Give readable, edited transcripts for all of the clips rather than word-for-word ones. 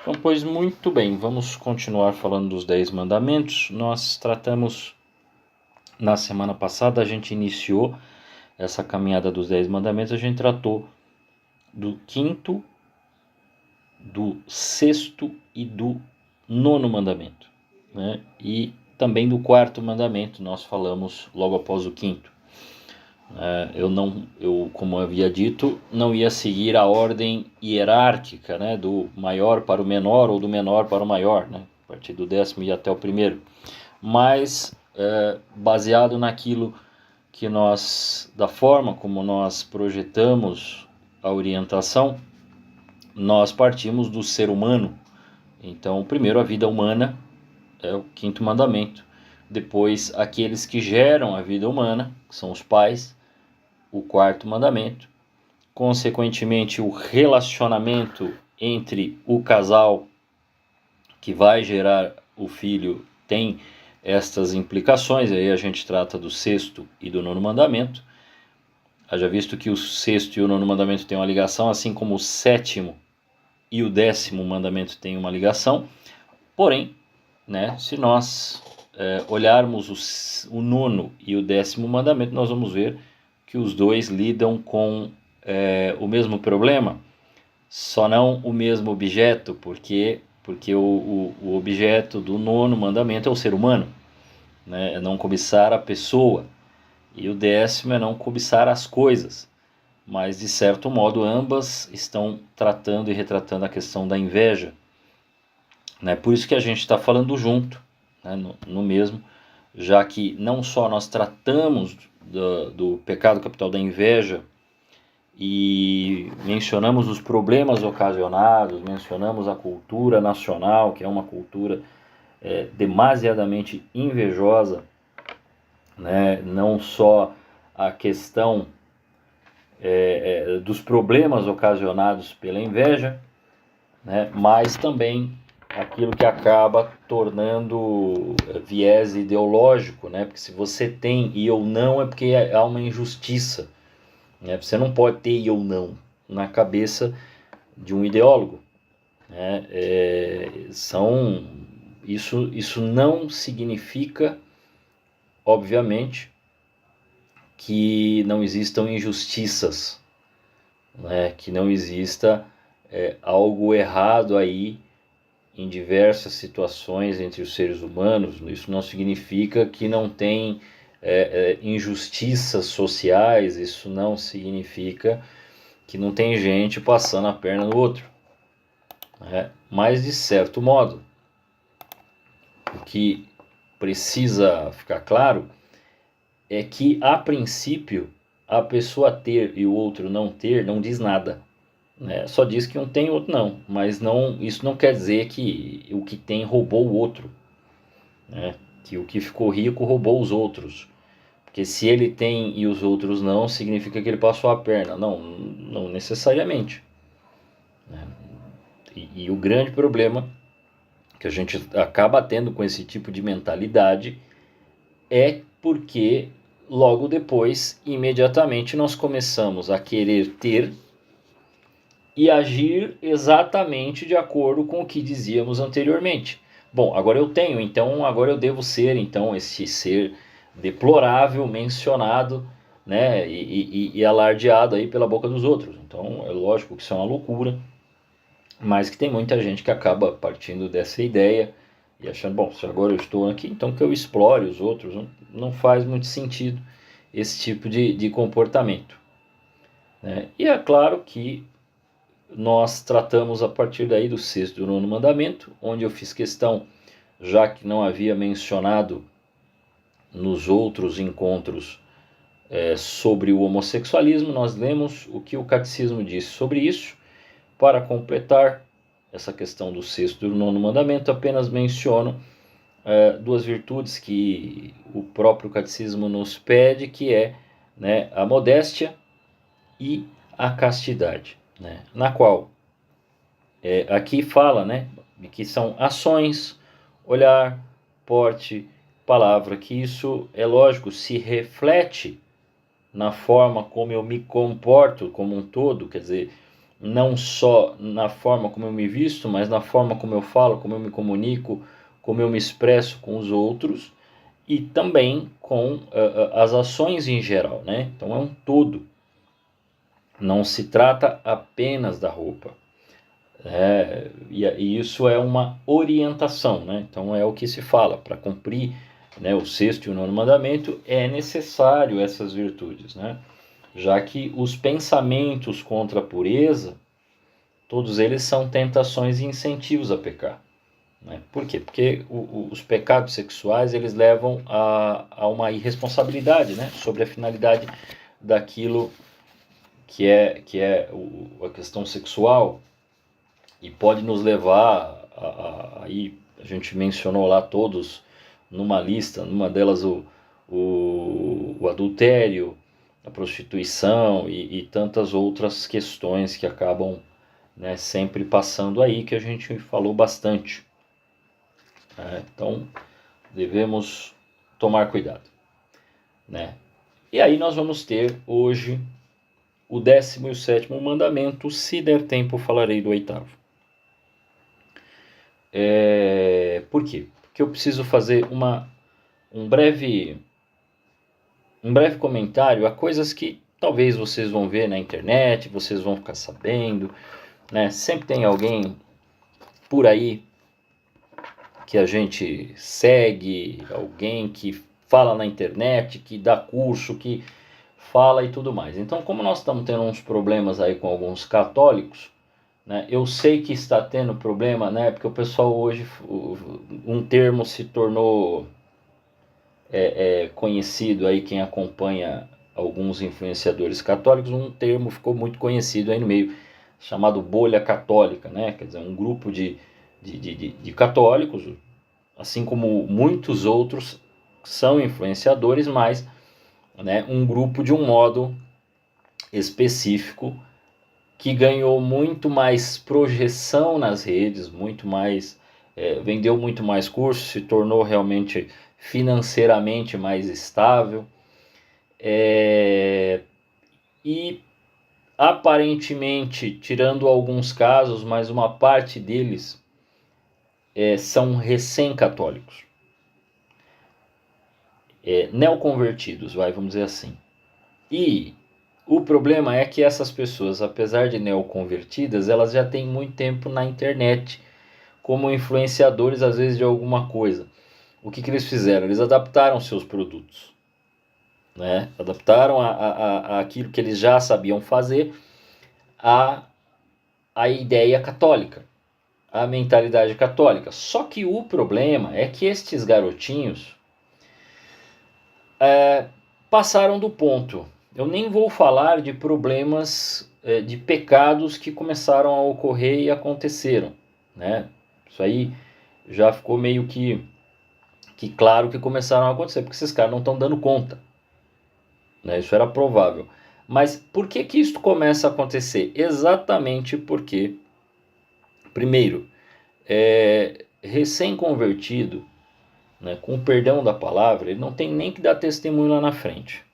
Então, pois muito bem, vamos continuar falando dos 10 mandamentos. Nós tratamos, na semana passada, a gente iniciou essa caminhada dos 10 mandamentos, a gente tratou do 5º, do 6º e do 9º mandamento, né? E também do 4º mandamento, nós falamos logo após o 5º. Eu, como havia dito, não ia seguir a ordem hierárquica, né, do maior para o menor ou do menor para o maior, né, a partir do 10º e até o 1º, mas baseado naquilo que nós, da forma como nós projetamos a orientação, nós partimos do ser humano. Então, primeiro a vida humana é o 5º mandamento, depois aqueles que geram a vida humana, que são os pais, o 4º mandamento, consequentemente o relacionamento entre o casal que vai gerar o filho tem estas implicações, aí a gente trata do 6º e do 9º mandamento. Haja visto que o 6º e o 9º mandamento têm uma ligação, assim como o 7º e o 10º mandamento têm uma ligação, porém, né, se nós olharmos o 9º e o 10º mandamento, nós vamos ver que os dois lidam com o mesmo problema, só não o mesmo objeto, porque o objeto do 9º mandamento é o ser humano, né? É não cobiçar a pessoa, e o 10º é não cobiçar as coisas, mas de certo modo ambas estão tratando e retratando a questão da inveja, né? Por isso que a gente está falando junto, né? no mesmo, já que não só nós tratamos do pecado capital da inveja e mencionamos os problemas ocasionados, mencionamos a cultura nacional, que é uma cultura demasiadamente invejosa, né? Não só a questão dos problemas ocasionados pela inveja, né? Mas também aquilo que acaba tornando viés ideológico, né? Porque se você tem e eu não, é porque há uma injustiça, né? Você não pode ter e eu não na cabeça de um ideólogo, né? Isso não significa, obviamente, que não existam injustiças, né? Que não exista algo errado aí em diversas situações entre os seres humanos. Isso não significa que não tem injustiças sociais, isso não significa que não tem gente passando a perna no outro, né? Mas de certo modo, o que precisa ficar claro é que a princípio a pessoa ter e o outro não ter não diz nada, né? Só diz que um tem e o outro não, mas isso não quer dizer que o que tem roubou o outro, né? Que o que ficou rico roubou os outros, porque se ele tem e os outros não, significa que ele passou a perna. Não necessariamente, né? E o grande problema que a gente acaba tendo com esse tipo de mentalidade é porque logo depois, imediatamente, nós começamos a querer ter e agir exatamente de acordo com o que dizíamos anteriormente. Bom, agora eu tenho, então agora eu devo ser então esse ser deplorável mencionado, né, e alardeado aí pela boca dos outros. Então é lógico que isso é uma loucura, mas que tem muita gente que acaba partindo dessa ideia e achando, bom, se agora eu estou aqui, então que eu explore os outros. Não faz muito sentido esse tipo de comportamento, né? E é claro que nós tratamos a partir daí do 6º e do 9º mandamento, onde eu fiz questão, já que não havia mencionado nos outros encontros sobre o homossexualismo, nós lemos o que o catecismo disse sobre isso. Para completar essa questão do 6º e do 9º mandamento, apenas menciono duas virtudes que o próprio catecismo nos pede, que é, né, a modéstia e a castidade, né, na qual aqui fala, né, que são ações, olhar, porte, palavra, que isso é lógico, se reflete na forma como eu me comporto como um todo, quer dizer, não só na forma como eu me visto, mas na forma como eu falo, como eu me comunico, como eu me expresso com os outros e também com as ações em geral, né? Então é um todo. Não se trata apenas da roupa. E isso é uma orientação, né? Então é o que se fala, para cumprir, né, o sexto e o nono mandamento é necessário essas virtudes, né? Já que os pensamentos contra a pureza, todos eles são tentações e incentivos a pecar, né? Por quê? Porque os pecados sexuais eles levam a uma irresponsabilidade, né, sobre a finalidade daquilo que é a questão sexual, e pode nos levar aí a gente mencionou lá todos numa lista, numa delas o adultério, a prostituição e tantas outras questões que acabam, né, sempre passando aí, que a gente falou bastante, né? Então devemos tomar cuidado, né? E aí nós vamos ter hoje o 10º e o 7º mandamento. Se der tempo falarei do 8º. Por quê? Porque eu preciso fazer um breve comentário a coisas que talvez vocês vão ver na internet, vocês vão ficar sabendo, né? Sempre tem alguém por aí que a gente segue, alguém que fala na internet, que dá curso, que fala e tudo mais. Então, como nós estamos tendo uns problemas aí com alguns católicos, né? Eu sei que está tendo problema, né? Porque o pessoal hoje, um termo se tornou conhecido aí, quem acompanha alguns influenciadores católicos, um termo ficou muito conhecido aí no meio, chamado bolha católica, né? Quer dizer, um grupo de católicos, assim como muitos outros são influenciadores, mas, né, um grupo de um modo específico que ganhou muito mais projeção nas redes, muito mais, vendeu muito mais cursos, se tornou realmente financeiramente mais estável, e aparentemente, tirando alguns casos, mas uma parte deles são recém-católicos, neoconvertidos, vamos dizer assim. E o problema é que essas pessoas, apesar de neoconvertidas, elas já têm muito tempo na internet como influenciadores, às vezes, de alguma coisa. O que eles fizeram? Eles adaptaram seus produtos, né? Adaptaram aquilo que eles já sabiam fazer a ideia católica, a mentalidade católica. Só que o problema é que estes garotinhos passaram do ponto. Eu nem vou falar de problemas, de pecados que começaram a ocorrer e aconteceram, né? Isso aí já ficou meio que claro que começaram a acontecer, porque esses caras não estão dando conta, né? Isso era provável. Mas por que isso começa a acontecer? Exatamente porque, primeiro, recém-convertido, né, com o perdão da palavra, ele não tem nem que dar testemunho lá na frente.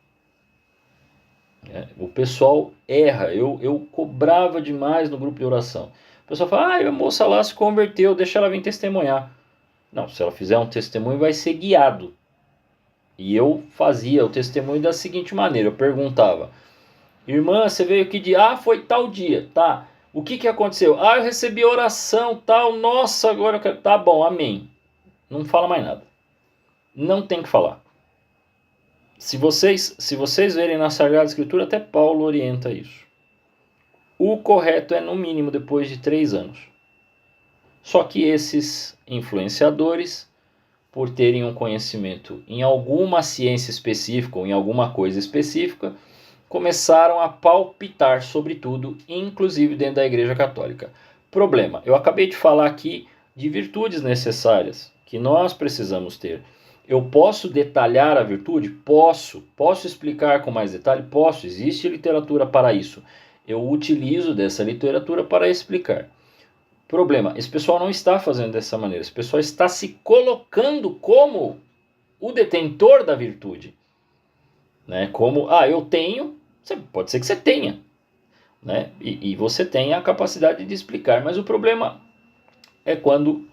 O pessoal erra. Eu cobrava demais no grupo de oração. O pessoal fala, a moça lá se converteu, deixa ela vir testemunhar. Não, se ela fizer um testemunho, vai ser guiado. E eu fazia o testemunho da seguinte maneira, eu perguntava, irmã, você veio aqui de... foi tal dia, tá. O que aconteceu? Eu recebi oração, tal, nossa, agora eu quero... Tá bom, amém. Não fala mais nada. Não tem que falar. Se vocês verem na Sagrada Escritura, até Paulo orienta isso. O correto é, no mínimo, depois de 3 anos. Só que esses influenciadores, por terem um conhecimento em alguma ciência específica ou em alguma coisa específica, começaram a palpitar sobre tudo, inclusive dentro da Igreja Católica. Problema, eu acabei de falar aqui de virtudes necessárias que nós precisamos ter. Eu posso detalhar a virtude? Posso explicar com mais detalhe? Posso, existe literatura para isso. Eu utilizo dessa literatura para explicar. Problema, esse pessoal não está fazendo dessa maneira, esse pessoal está se colocando como o detentor da virtude, né? Como, eu tenho, pode ser que você tenha, né? E você tem a capacidade de explicar, mas o problema é quando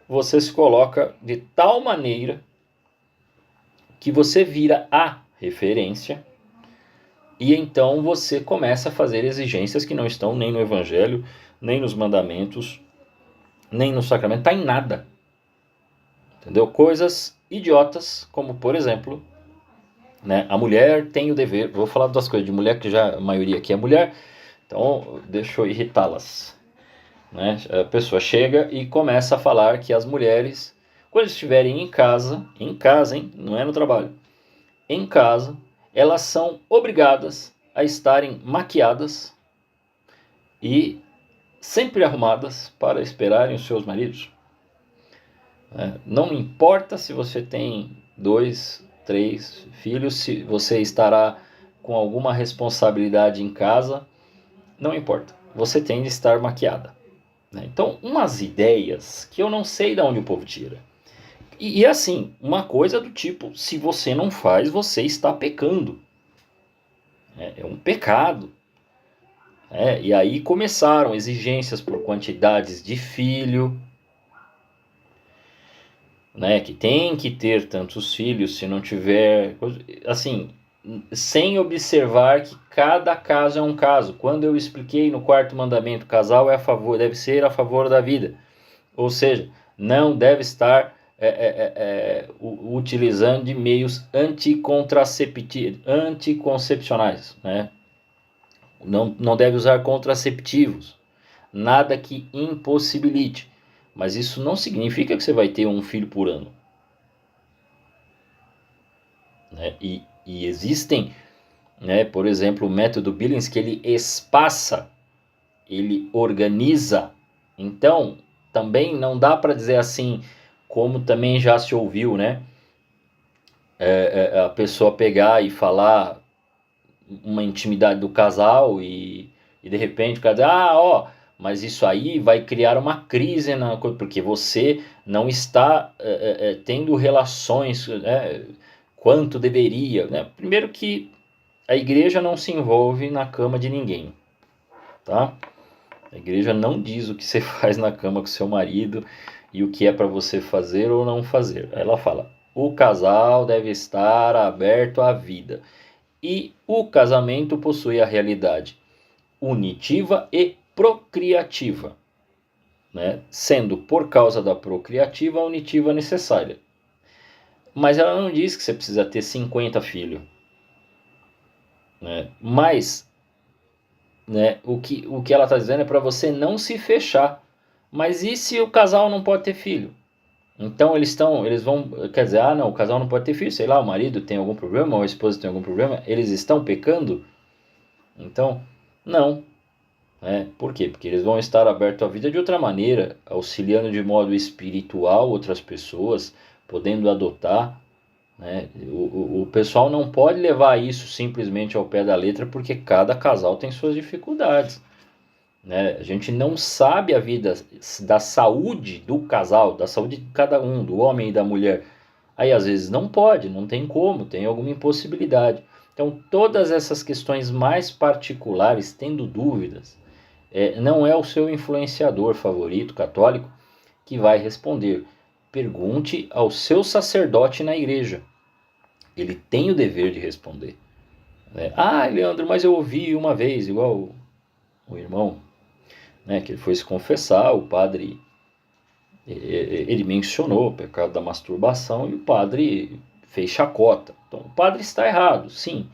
você se coloca de tal maneira que você vira a referência e então você começa a fazer exigências que não estão nem no Evangelho, nem nos mandamentos, nem no sacramento, está em nada. Entendeu? Coisas idiotas, como por exemplo, né, a mulher tem o dever, vou falar das coisas de mulher, que já a maioria aqui é mulher, então deixa eu irritá-las. Né? A pessoa chega e começa a falar que as mulheres, quando estiverem em casa, hein, não é no trabalho, em casa, elas são obrigadas a estarem maquiadas e sempre arrumadas para esperarem os seus maridos. Não importa se você tem 2, 3 filhos, se você estará com alguma responsabilidade em casa, não importa, você tem de estar maquiada. Então, umas ideias que eu não sei de onde o povo tira. E assim, uma coisa do tipo, se você não faz, você está pecando. É um pecado. E aí começaram exigências por quantidades de filho, né, que tem que ter tantos filhos, se não tiver, assim, sem observar que cada caso é um caso. Quando eu expliquei no quarto mandamento, casal deve ser a favor da vida, ou seja, não deve estar utilizando de meios anticoncepcionais, né? Não deve usar contraceptivos, nada que impossibilite. Mas isso não significa que você vai ter um filho por ano. Né? E existem, né, por exemplo, o método Billings, que ele espaça, ele organiza. Então, também não dá para dizer assim, como também já se ouviu, né? A pessoa pegar e falar uma intimidade do casal e de repente o cara diz, mas isso aí vai criar uma crise porque você não está tendo relações quanto deveria, né? Primeiro que a igreja não se envolve na cama de ninguém, tá? A igreja não diz o que você faz na cama com seu marido e o que é para você fazer ou não fazer. Ela fala, o casal deve estar aberto à vida. E o casamento possui a realidade unitiva e procriativa, né? Sendo por causa da procriativa a unitiva necessária. Mas ela não diz que você precisa ter 50 filhos. Né? Mas, né, o que ela está dizendo é para você não se fechar. Mas e se o casal não pode ter filho? Então eles vão, quer dizer, não, o casal não pode ter filho, sei lá, o marido tem algum problema, ou a esposa tem algum problema, eles estão pecando? Então, não. Por quê? Porque eles vão estar abertos à vida de outra maneira, auxiliando de modo espiritual outras pessoas, podendo adotar. Né? O pessoal não pode levar isso simplesmente ao pé da letra, porque cada casal tem suas dificuldades. Né? A gente não sabe a vida da saúde do casal, da saúde de cada um, do homem e da mulher. Aí às vezes não pode, não tem como, tem alguma impossibilidade. Então todas essas questões mais particulares, tendo dúvidas, não é o seu influenciador favorito católico que vai responder. Pergunte ao seu sacerdote na igreja. Ele tem o dever de responder. Leandro, mas eu ouvi uma vez, igual o irmão, né, que ele foi se confessar, o padre, ele mencionou o pecado da masturbação e o padre fez chacota. Então o padre está errado, sim,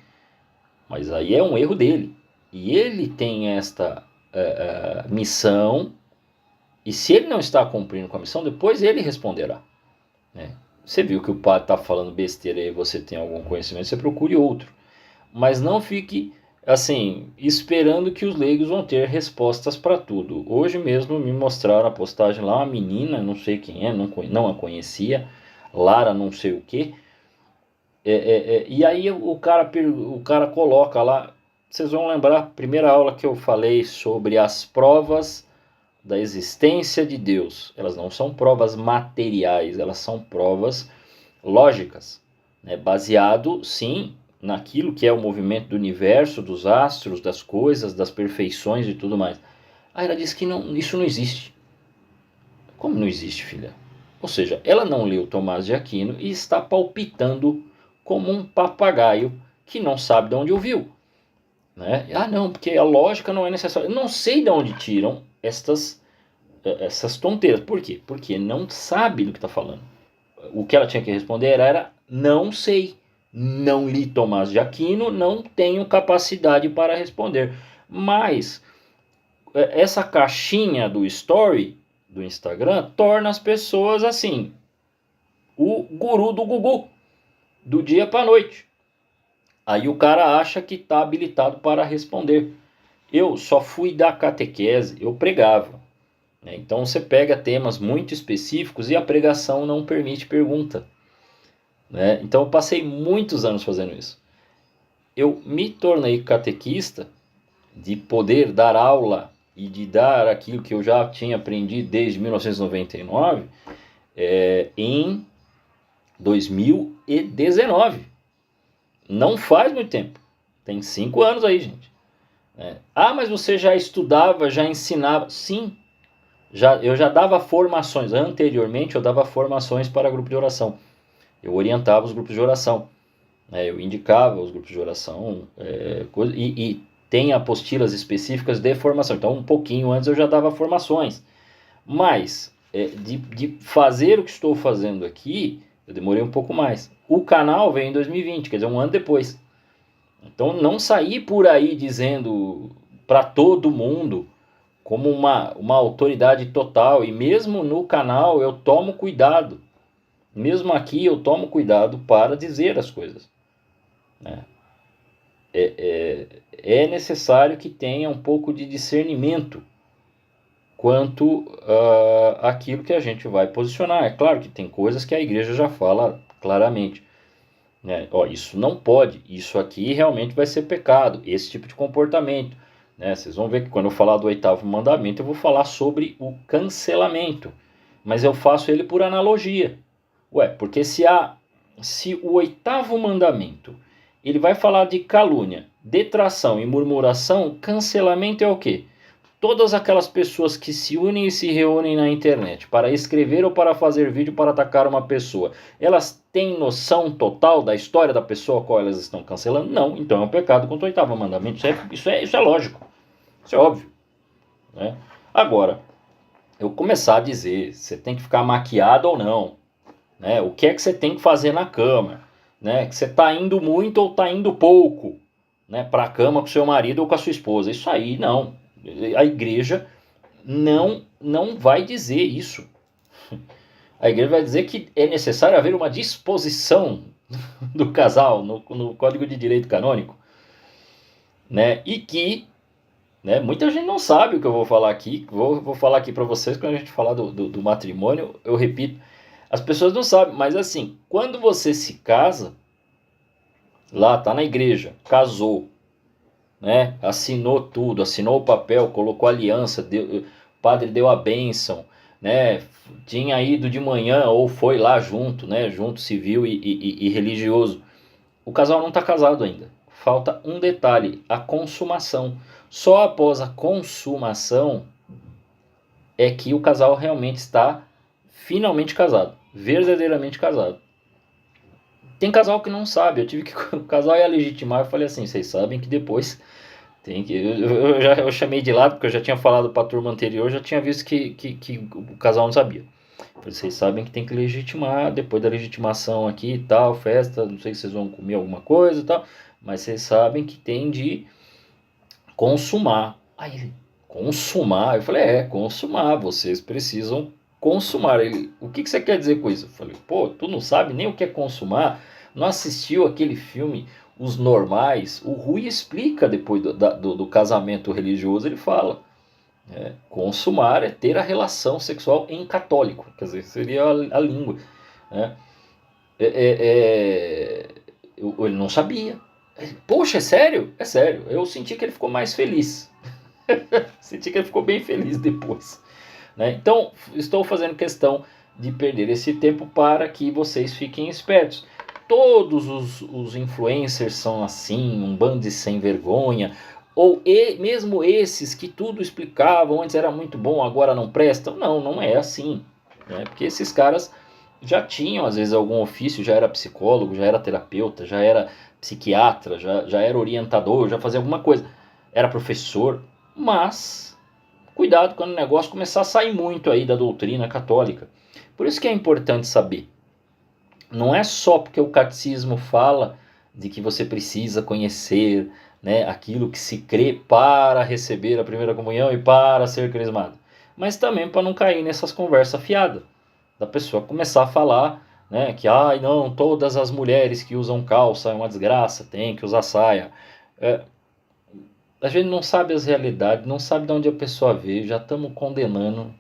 mas aí é um erro dele. E ele tem esta missão, e se ele não está cumprindo com a missão, depois ele responderá. Né? Você viu que o padre está falando besteira e você tem algum conhecimento, você procure outro. Mas não fique assim, esperando que os leigos vão ter respostas para tudo. Hoje mesmo me mostraram a postagem lá, uma menina, não sei quem é, não a conhecia, Lara não sei o que. E aí o cara coloca lá, vocês vão lembrar, a primeira aula que eu falei sobre as provas da existência de Deus. Elas não são provas materiais, elas são provas lógicas, né? Baseado, sim, naquilo que é o movimento do universo, dos astros, das coisas, das perfeições e tudo mais. Aí ela disse que não, isso não existe. Como não existe, filha? Ou seja, ela não leu Tomás de Aquino e está palpitando como um papagaio que não sabe de onde ouviu. Né? Ah, não, porque a lógica não é necessária. Eu não sei de onde tiram essas tonteiras. Por quê? Porque não sabe do que está falando. O que ela tinha que responder era não sei. Não li Tomás de Aquino, não tenho capacidade para responder. Mas essa caixinha do story do Instagram torna as pessoas assim, o guru do Gugu, do dia para noite. Aí o cara acha que está habilitado para responder. Eu só fui dar catequese, eu pregava. Né? Então você pega temas muito específicos e a pregação não permite pergunta. Né? Então eu passei muitos anos fazendo isso. Eu me tornei catequista de poder dar aula e de dar aquilo que eu já tinha aprendido desde 1999 em 2019. Não faz muito tempo. Tem 5 anos aí, gente. Ah, mas você já estudava, já ensinava? Sim, eu já dava formações. Anteriormente eu dava formações para grupo de oração. Eu orientava os grupos de oração. Eu indicava os grupos de oração e tem apostilas específicas de formação. Então um pouquinho antes eu já dava formações. Mas de fazer o que estou fazendo aqui, eu demorei um pouco mais. O canal veio em 2020, quer dizer, um ano depois. Então não saí por aí dizendo para todo mundo como uma autoridade total. E mesmo no canal eu tomo cuidado. Mesmo aqui eu tomo cuidado para dizer as coisas. Né? É necessário que tenha um pouco de discernimento quanto àquilo que a gente vai posicionar. É claro que tem coisas que a igreja já fala claramente. Né? Isso não pode, isso aqui realmente vai ser pecado, esse tipo de comportamento. Né? Vocês vão ver que quando eu falar do 8º mandamento, eu vou falar sobre o cancelamento. Mas eu faço ele por analogia. Porque se o 8º mandamento ele vai falar de calúnia, detração e murmuração, cancelamento é o quê? Todas aquelas pessoas que se unem e se reúnem na internet para escrever ou para fazer vídeo para atacar uma pessoa, elas têm noção total da história da pessoa a qual elas estão cancelando? Não, então é um pecado contra o 8º mandamento. Isso é lógico, isso é óbvio. Né? Agora, eu começar a dizer, você tem que ficar maquiado ou não, né? O que é que você tem que fazer na cama, né? Que você está indo muito ou está indo pouco, né? Para a cama com seu marido ou com a sua esposa. Isso aí não. A igreja não vai dizer isso. A igreja vai dizer que é necessário haver uma disposição do casal no Código de Direito Canônico. Né? E que muita gente não sabe o que eu vou falar aqui. Vou falar aqui para vocês quando a gente falar do matrimônio. Eu repito, as pessoas não sabem, mas assim, quando você se casa, lá, tá na igreja, casou, né? Assinou tudo, assinou o papel, colocou a aliança, o padre deu a bênção, né? Tinha ido de manhã ou foi lá junto, né? Junto civil e religioso. O casal não está casado ainda. Falta um detalhe, a consumação. Só após a consumação é que o casal realmente está finalmente casado, verdadeiramente casado. Tem casal que não sabe, eu tive que o casal ia legitimar, eu falei assim, vocês sabem que depois tem que eu chamei de lado porque eu já tinha falado para a turma anterior, já tinha visto que o casal não sabia. Vocês sabem que tem que legitimar, depois da legitimação aqui e tal, festa, não sei se vocês vão comer alguma coisa e tal, mas vocês sabem que tem de consumar. Aí, consumar? Eu falei, consumar, vocês precisam consumar. Ele, o que você quer dizer com isso? Eu falei, pô, tu não sabe nem o que é consumar? Não assistiu aquele filme Os Normais? O Rui explica depois do casamento religioso, ele fala. Consumar é ter a relação sexual em católico, quer dizer, seria a língua. Né? Ele não sabia. Poxa, é sério? É sério. Eu senti que ele ficou mais feliz. Senti que ele ficou bem feliz depois. Né? Então, estou fazendo questão de perder esse tempo para que vocês fiquem espertos. todos os influencers são assim, um bando de sem vergonha, ou mesmo esses que tudo explicavam, antes era muito bom, agora não prestam. Não, não é assim, né? Porque esses caras já tinham às vezes algum ofício, já era psicólogo, já era terapeuta, já era psiquiatra, já era orientador, já fazia alguma coisa, era professor, mas cuidado quando o negócio começar a sair muito aí da doutrina católica. Por isso que é importante saber. Não é só porque o catecismo fala de que você precisa conhecer, né, aquilo que se crê para receber a primeira comunhão e para ser crismado, mas também para não cair nessas conversas fiadas, da pessoa começar a falar, né, que ai não, todas as mulheres que usam calça é uma desgraça, tem que usar saia. A gente não sabe as realidades, não sabe de onde a pessoa veio, já estamos condenando,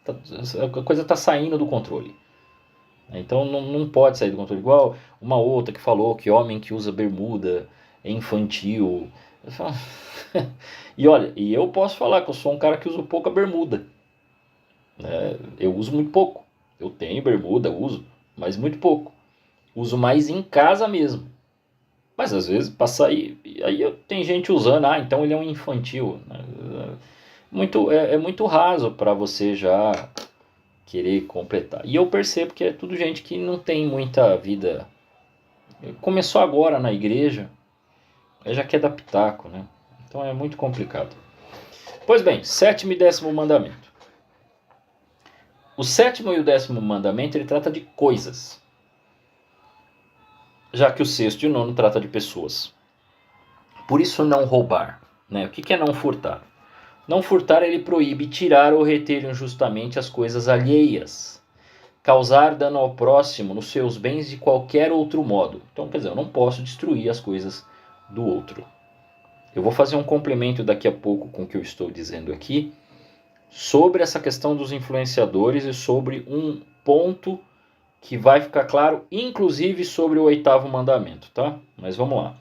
a coisa está saindo do controle. Então não pode sair do controle. Igual uma outra que falou que homem que usa bermuda é infantil. E olha, e eu posso falar que eu sou um cara que usa pouca bermuda. Eu uso muito pouco. Eu tenho bermuda, uso, mas muito pouco. Uso mais em casa mesmo. Mas às vezes para sair, aí tem gente usando, então ele é um infantil. É muito raso para você já querer completar. E eu percebo que é tudo gente que não tem muita vida. Começou agora na igreja, já quer dar pitaco, né? Então é muito complicado. Pois bem, 7º e 10º mandamento. O 7º e o 10º mandamento ele trata de coisas, já que o 6º e o 9º trata de pessoas. Por isso não roubar, né? O que é não furtar? Não furtar ele proíbe tirar ou reter injustamente as coisas alheias, causar dano ao próximo nos seus bens de qualquer outro modo. Então, quer dizer, eu não posso destruir as coisas do outro. Eu vou fazer um complemento daqui a pouco com o que eu estou dizendo aqui, sobre essa questão dos influenciadores e sobre um ponto que vai ficar claro, inclusive sobre o 8º mandamento, tá? Mas vamos lá.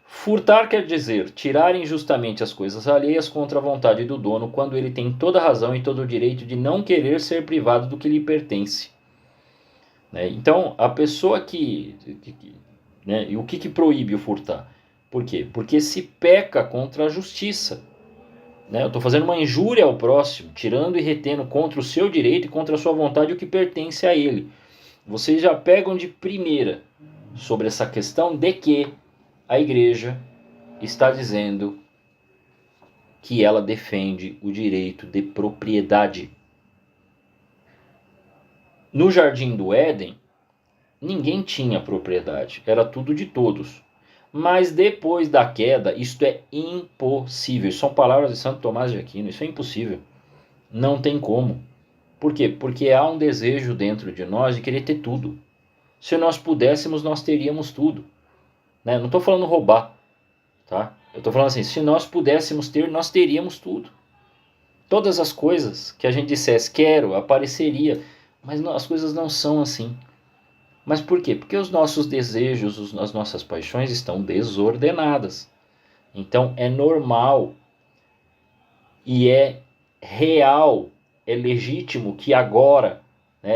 Furtar quer dizer tirar injustamente as coisas alheias contra a vontade do dono, quando ele tem toda a razão e todo o direito de não querer ser privado do que lhe pertence. Então, a pessoa que né, e o que proíbe o furtar? Por quê? Porque se peca contra a justiça. Eu estou fazendo uma injúria ao próximo, tirando e retendo contra o seu direito e contra a sua vontade o que pertence a ele. Vocês já pegam de primeira sobre essa questão de que a igreja está dizendo que ela defende o direito de propriedade. No Jardim do Éden, ninguém tinha propriedade, era tudo de todos. Mas depois da queda, isto é impossível. São palavras de Santo Tomás de Aquino, isso é impossível. Não tem como. Por quê? Porque há um desejo dentro de nós de querer ter tudo. Se nós pudéssemos, nós teríamos tudo. Não estou falando roubar, tá? Eu estou falando assim, se nós pudéssemos ter, nós teríamos tudo. Todas as coisas que a gente dissesse quero, apareceria. Mas não, as coisas não são assim. Mas por quê? Porque os nossos desejos, as nossas paixões estão desordenadas. Então é normal e é real, é legítimo que agora,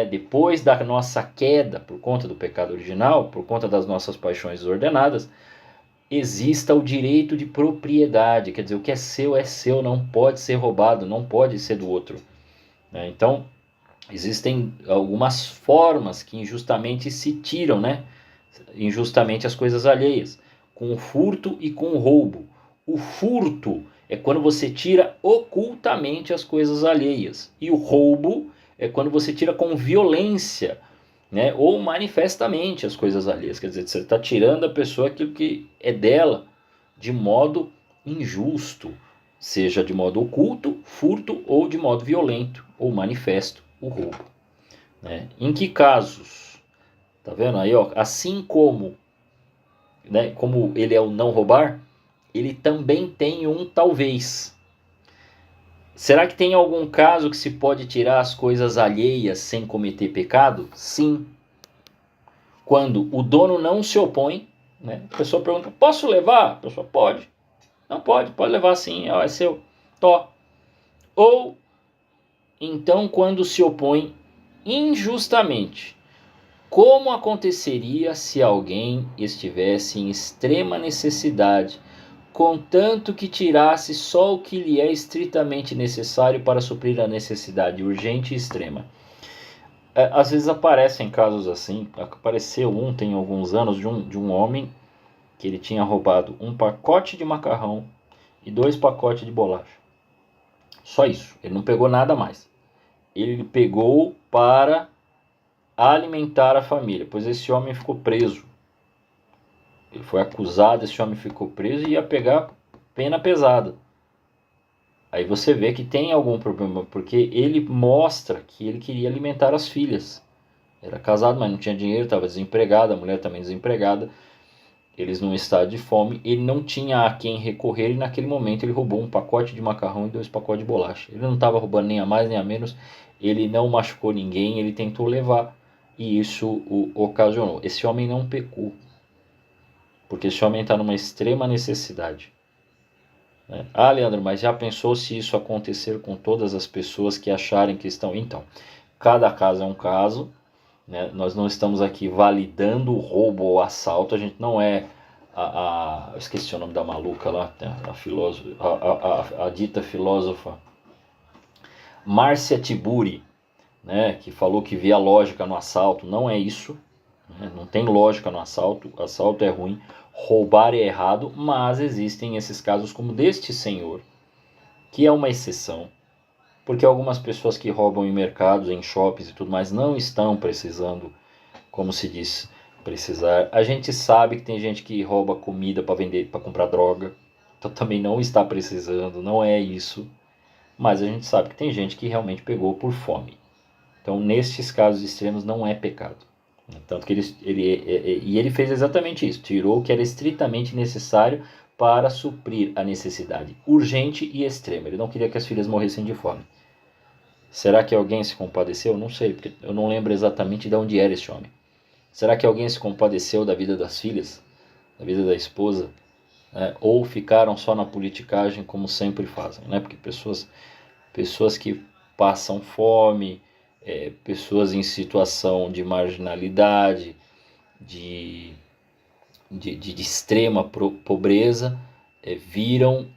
depois da nossa queda por conta do pecado original, por conta das nossas paixões desordenadas, exista o direito de propriedade. Quer dizer, o que é seu, não pode ser roubado, não pode ser do outro. Então, existem algumas formas que injustamente se tiram, injustamente as coisas alheias, com o furto e com o roubo. O furto é quando você tira ocultamente as coisas alheias, e o roubo é quando você tira com violência, ou manifestamente as coisas alheias. Quer dizer, você está tirando da pessoa aquilo que é dela de modo injusto, seja de modo oculto, furto, ou de modo violento ou manifesto, o roubo. Em que casos? Tá vendo aí, ó? Assim como, como ele é o não roubar, ele também tem um talvez. Será que tem algum caso que se pode tirar as coisas alheias sem cometer pecado? Sim. Quando o dono não se opõe, a pessoa pergunta, posso levar? A pessoa, pode. Não pode levar sim, é seu. Tó. Ou então quando se opõe injustamente. Como aconteceria se alguém estivesse em extrema necessidade, contanto que tirasse só o que lhe é estritamente necessário para suprir a necessidade urgente e extrema? Às vezes aparecem casos assim. Apareceu tem alguns anos de um homem que ele tinha roubado um pacote de macarrão e 2 pacotes de bolacha. Só isso, ele não pegou nada mais. Ele pegou para alimentar a família, pois esse homem ficou preso. Ele foi acusado, esse homem ficou preso e ia pegar pena pesada. Aí você vê que tem algum problema, porque ele mostra que ele queria alimentar as filhas. Era casado, mas não tinha dinheiro, estava desempregado, a mulher também desempregada. Eles num estado de fome, ele não tinha a quem recorrer e naquele momento ele roubou um pacote de macarrão e 2 pacotes de bolacha. Ele não estava roubando nem a mais nem a menos, ele não machucou ninguém, ele tentou levar e isso o ocasionou. Esse homem não pecou, porque esse homem está numa extrema necessidade. Ah, Leandro, mas já pensou se isso acontecer com todas as pessoas que acharem que estão... Então, cada caso é um caso, né? Nós não estamos aqui validando o roubo ou assalto, a gente não é eu esqueci o nome da maluca lá, a dita filósofa Márcia Tiburi, né, que falou que via lógica no assalto. Não é isso, né? Não tem lógica no assalto é ruim, roubar é errado, mas existem esses casos como deste senhor, que é uma exceção, porque algumas pessoas que roubam em mercados, em shoppings e tudo mais, não estão precisando, como se diz, precisar. A gente sabe que tem gente que rouba comida para vender, para comprar droga, então também não está precisando, não é isso. Mas a gente sabe que tem gente que realmente pegou por fome. Então, nestes casos extremos, não é pecado. Tanto que ele fez exatamente isso, tirou o que era estritamente necessário para suprir a necessidade urgente e extrema. Ele não queria que as filhas morressem de fome. Será que alguém se compadeceu? Não sei, porque eu não lembro exatamente de onde era esse homem. Será que alguém se compadeceu da vida das filhas, da vida da esposa? Ou ficaram só na politicagem como sempre fazem, né? Porque pessoas que passam fome, pessoas em situação de marginalidade, de extrema pobreza, viram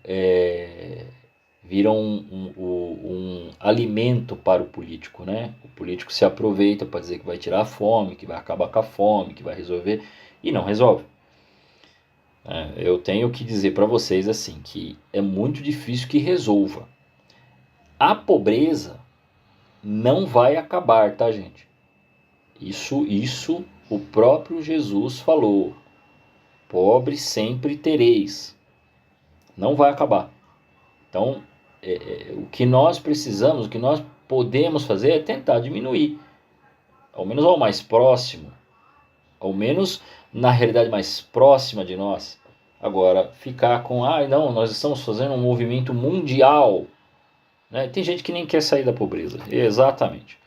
um alimento para o político, né? O político se aproveita para dizer que vai tirar a fome, que vai acabar com a fome, que vai resolver, e não resolve. Eu tenho que dizer para vocês assim, que é muito difícil que resolva. A pobreza não vai acabar, tá, gente? Isso o próprio Jesus falou. Pobre sempre tereis. Não vai acabar. Então, o que nós precisamos, o que nós podemos fazer é tentar diminuir. Ao menos ao mais próximo. Ao menos na realidade mais próxima de nós. Agora, ficar com, não, nós estamos fazendo um movimento mundial. Né? Tem gente que nem quer sair da pobreza. Exatamente.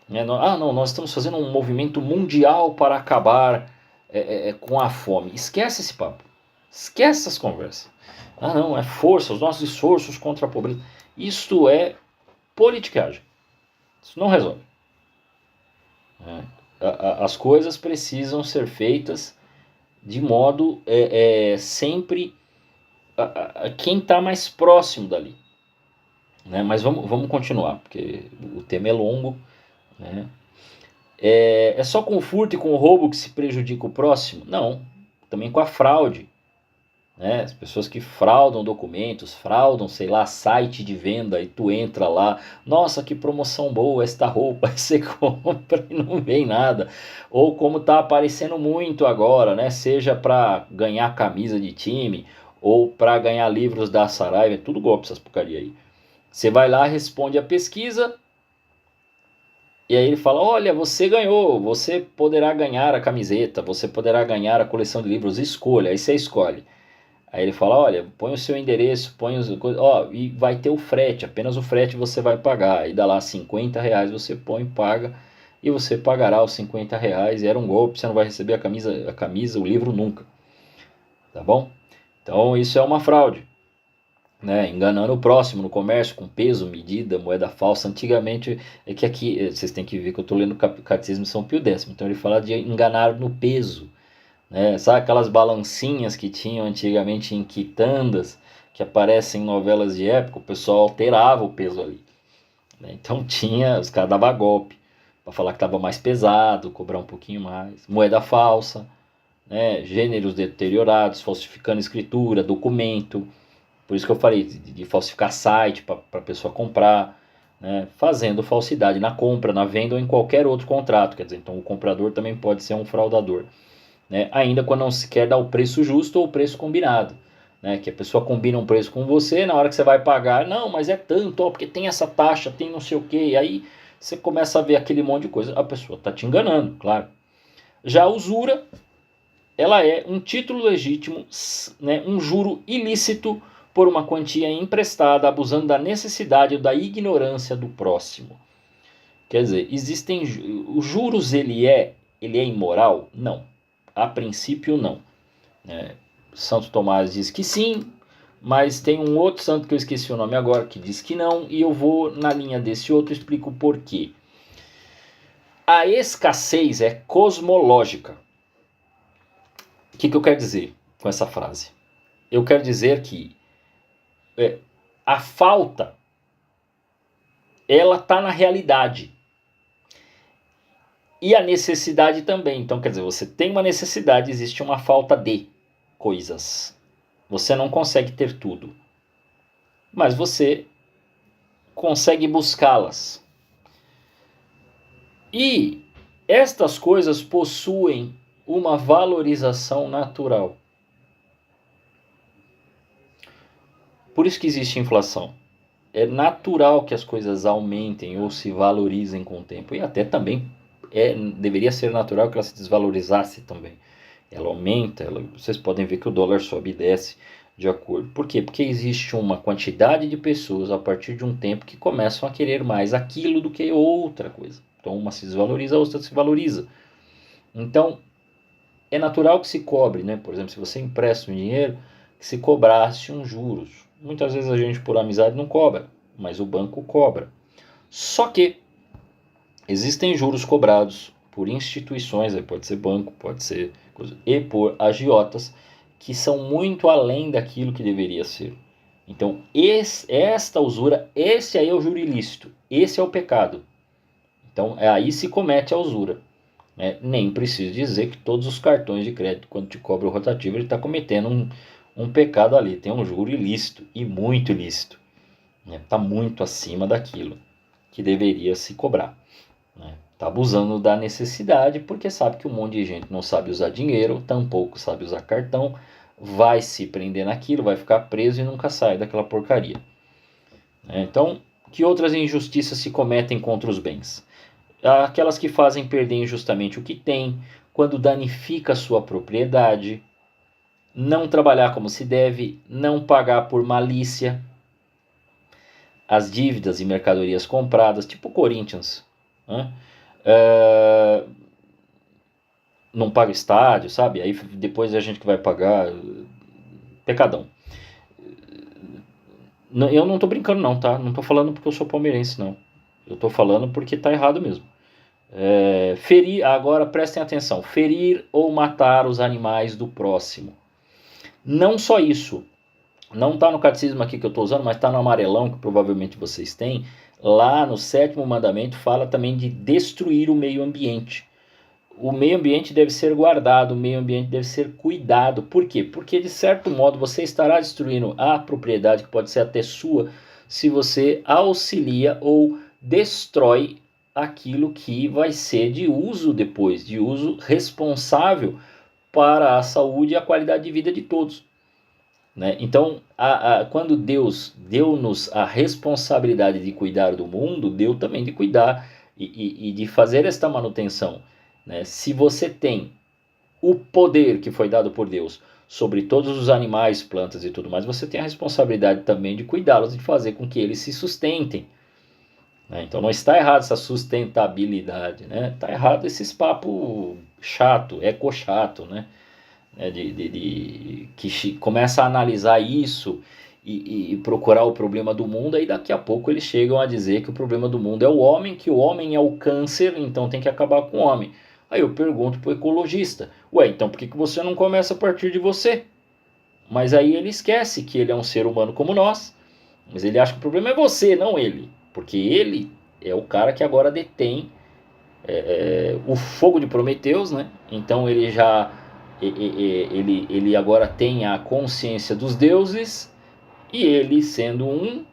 Não, nós estamos fazendo um movimento mundial para acabar com a fome. Esquece esse papo. Esquece essas conversas. Não, é força, os nossos esforços contra a pobreza. Isto é politicagem. Isso não resolve. As coisas precisam ser feitas de modo sempre quem está mais próximo dali. Né? Mas vamos continuar, porque o tema é longo. Né? É só com o furto e com o roubo que se prejudica o próximo? Não, também com a fraude. Né? As pessoas que fraudam documentos, fraudam, sei lá, site de venda, e tu entra lá, nossa, que promoção boa esta roupa, você compra e não vem nada. Ou como está aparecendo muito agora, né? Seja para ganhar camisa de time, ou para ganhar livros da Saraiva, é tudo golpe essas porcaria aí. Você vai lá, responde a pesquisa, e aí ele fala, olha, você ganhou, você poderá ganhar a camiseta, você poderá ganhar a coleção de livros, escolha, aí você escolhe. Aí ele fala, olha, põe o seu endereço, e vai ter o frete, apenas o frete você vai pagar. Aí dá lá R$50, você põe, paga, e você pagará os R$50, e era um golpe, você não vai receber a camisa, o livro nunca. Tá bom? Então isso é uma fraude. né, enganando o próximo no comércio com peso, medida, moeda falsa. Antigamente, é que aqui, vocês têm que ver que eu estou lendo o Catecismo de São Pio X, então ele fala de enganar no peso, né? Sabe aquelas balancinhas que tinham antigamente em quitandas, que aparecem em novelas de época, o pessoal alterava o peso ali, né? Então os caras davam golpe, para falar que estava mais pesado, cobrar um pouquinho mais, moeda falsa, né? Gêneros deteriorados, falsificando escritura, documento. Por isso que eu falei de falsificar site para a pessoa comprar, né? Fazendo falsidade na compra, na venda ou em qualquer outro contrato. Quer dizer, então o comprador também pode ser um fraudador, né? Ainda quando não se quer dar o preço justo ou o preço combinado, né? Que a pessoa combina um preço com você, na hora que você vai pagar, não, mas é tanto, ó, porque tem essa taxa, tem não sei o que, e aí você começa a ver aquele monte de coisa, a pessoa está te enganando, claro. Já a usura, ela é um título legítimo, né, um juro ilícito por uma quantia emprestada, abusando da necessidade ou da ignorância do próximo. Quer dizer, existem os juros, ele é imoral? Não. A princípio, não. Santo Tomás diz que sim, mas tem um outro santo que eu esqueci o nome agora que diz que não, e eu vou na linha desse outro e explico o porquê. A escassez é cosmológica. O que eu quero dizer com essa frase? Eu quero dizer que a falta, ela está na realidade. E a necessidade também. Então, quer dizer, você tem uma necessidade, existe uma falta de coisas. Você não consegue ter tudo, mas você consegue buscá-las. E estas coisas possuem uma valorização natural. Por isso que existe inflação. É natural que as coisas aumentem ou se valorizem com o tempo. E até também deveria ser natural que ela se desvalorizasse também. Ela aumenta, vocês podem ver que o dólar sobe e desce de acordo. Por quê? Porque existe uma quantidade de pessoas a partir de um tempo que começam a querer mais aquilo do que outra coisa. Então uma se desvaloriza, a outra se valoriza. Então é natural que se cobre, né? Por exemplo, se você empresta um dinheiro, que se cobrasse uns juros. Muitas vezes a gente por amizade não cobra, mas o banco cobra. Só que existem juros cobrados por instituições, pode ser banco, pode ser coisa, e por agiotas, que são muito além daquilo que deveria ser. Então, esta usura, esse aí é o juro ilícito, esse é o pecado. Então, aí se comete a usura. Né? Nem preciso dizer que todos os cartões de crédito, quando te cobra o rotativo, ele está cometendo um pecado ali. Tem um juro ilícito, e muito ilícito. Está muito acima daquilo que deveria se cobrar. Está abusando da necessidade, porque sabe que um monte de gente não sabe usar dinheiro, tampouco sabe usar cartão, vai se prender naquilo, vai ficar preso e nunca sai daquela porcaria. Então, que outras injustiças se cometem contra os bens? Aquelas que fazem perder injustamente o que tem, quando danifica a sua propriedade, não trabalhar como se deve, não pagar por malícia, as dívidas e mercadorias compradas, tipo Corinthians, né? Não paga estádio, sabe? Aí depois a gente que vai pagar, pecadão. Eu não tô brincando não, tá? Não tô falando porque eu sou palmeirense, não. Eu tô falando porque tá errado mesmo. Ferir, agora prestem atenção, ferir ou matar os animais do próximo. Não só isso, não está no catecismo aqui que eu estou usando, mas está no amarelão que provavelmente vocês têm. Lá no 7º mandamento fala também de destruir o meio ambiente. O meio ambiente deve ser guardado, o meio ambiente deve ser cuidado. Por quê? Porque de certo modo você estará destruindo a propriedade, que pode ser até sua, se você auxilia ou destrói aquilo que vai ser de uso depois, de uso responsável para a saúde e a qualidade de vida de todos. Né? Então, quando Deus deu-nos a responsabilidade de cuidar do mundo, deu também de cuidar e de fazer esta manutenção. Né? Se você tem o poder que foi dado por Deus sobre todos os animais, plantas e tudo mais, você tem a responsabilidade também de cuidá-los e de fazer com que eles se sustentem. Né? Então não está errado essa sustentabilidade, né? Está errado esses papos chato, eco-chato, né? Que começa a analisar isso e procurar o problema do mundo, aí daqui a pouco eles chegam a dizer que o problema do mundo é o homem, que o homem é o câncer, então tem que acabar com o homem. Aí eu pergunto para o ecologista, ué, então por que você não começa a partir de você? Mas aí ele esquece que ele é um ser humano como nós, mas ele acha que o problema é você, não ele. Porque ele é o cara que agora detém o fogo de Prometeus, né? Então ele já ele agora tem a consciência dos deuses e ele, sendo um,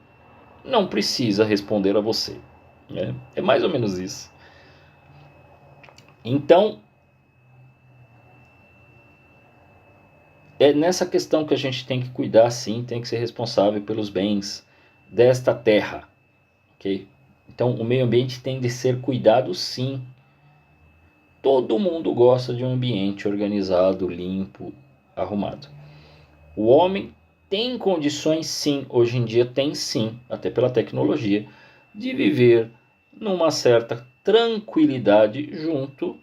não precisa responder a você. É mais ou menos isso. Então, é nessa questão que a gente tem que cuidar, sim, tem que ser responsável pelos bens desta terra, ok? Então, o meio ambiente tem de ser cuidado, sim. Todo mundo gosta de um ambiente organizado, limpo, arrumado. O homem tem condições, sim, hoje em dia tem sim, até pela tecnologia, de viver numa certa tranquilidade junto,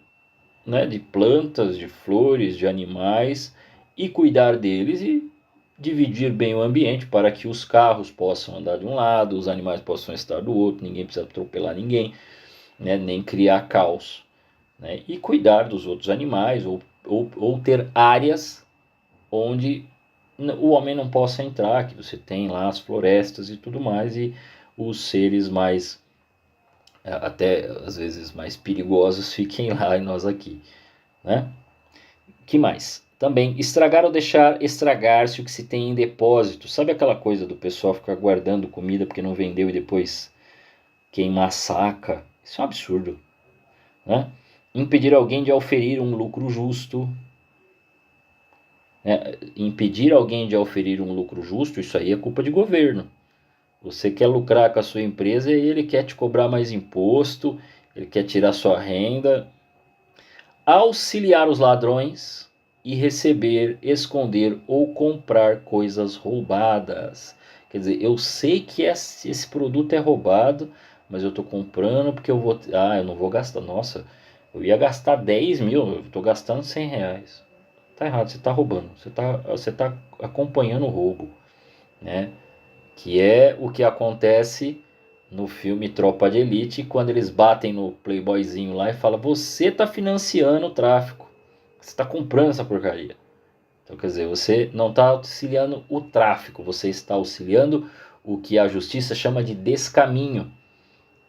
né, de plantas, de flores, de animais, e cuidar deles e dividir bem o ambiente para que os carros possam andar de um lado, os animais possam estar do outro, ninguém precisa atropelar ninguém, né, nem criar caos. Né, e cuidar dos outros animais, ou ter áreas onde o homem não possa entrar, que você tem lá as florestas e tudo mais, e os seres mais, até às vezes mais perigosos, fiquem lá e nós aqui. Né? Que mais? Também, estragar ou deixar estragar-se o que se tem em depósito. Sabe aquela coisa do pessoal ficar guardando comida porque não vendeu e depois queimar a saca? Isso é um absurdo. Né? Impedir alguém de oferir um lucro justo. Né? Impedir alguém de oferir um lucro justo, isso aí é culpa de governo. Você quer lucrar com a sua empresa e ele quer te cobrar mais imposto, ele quer tirar sua renda. Auxiliar os ladrões e receber, esconder ou comprar coisas roubadas. Quer dizer, eu sei que esse produto é roubado, mas eu estou comprando porque eu vou... Ah, eu não vou gastar. Nossa, eu ia gastar 10 mil, eu estou gastando 100 reais. Tá errado, você está roubando. Você tá acompanhando o roubo, né? Que é o que acontece no filme Tropa de Elite, quando eles batem no playboyzinho lá e falam: você está financiando o tráfico, você está comprando essa porcaria. Então, quer dizer, você não está auxiliando o tráfico, você está auxiliando o que a justiça chama de descaminho,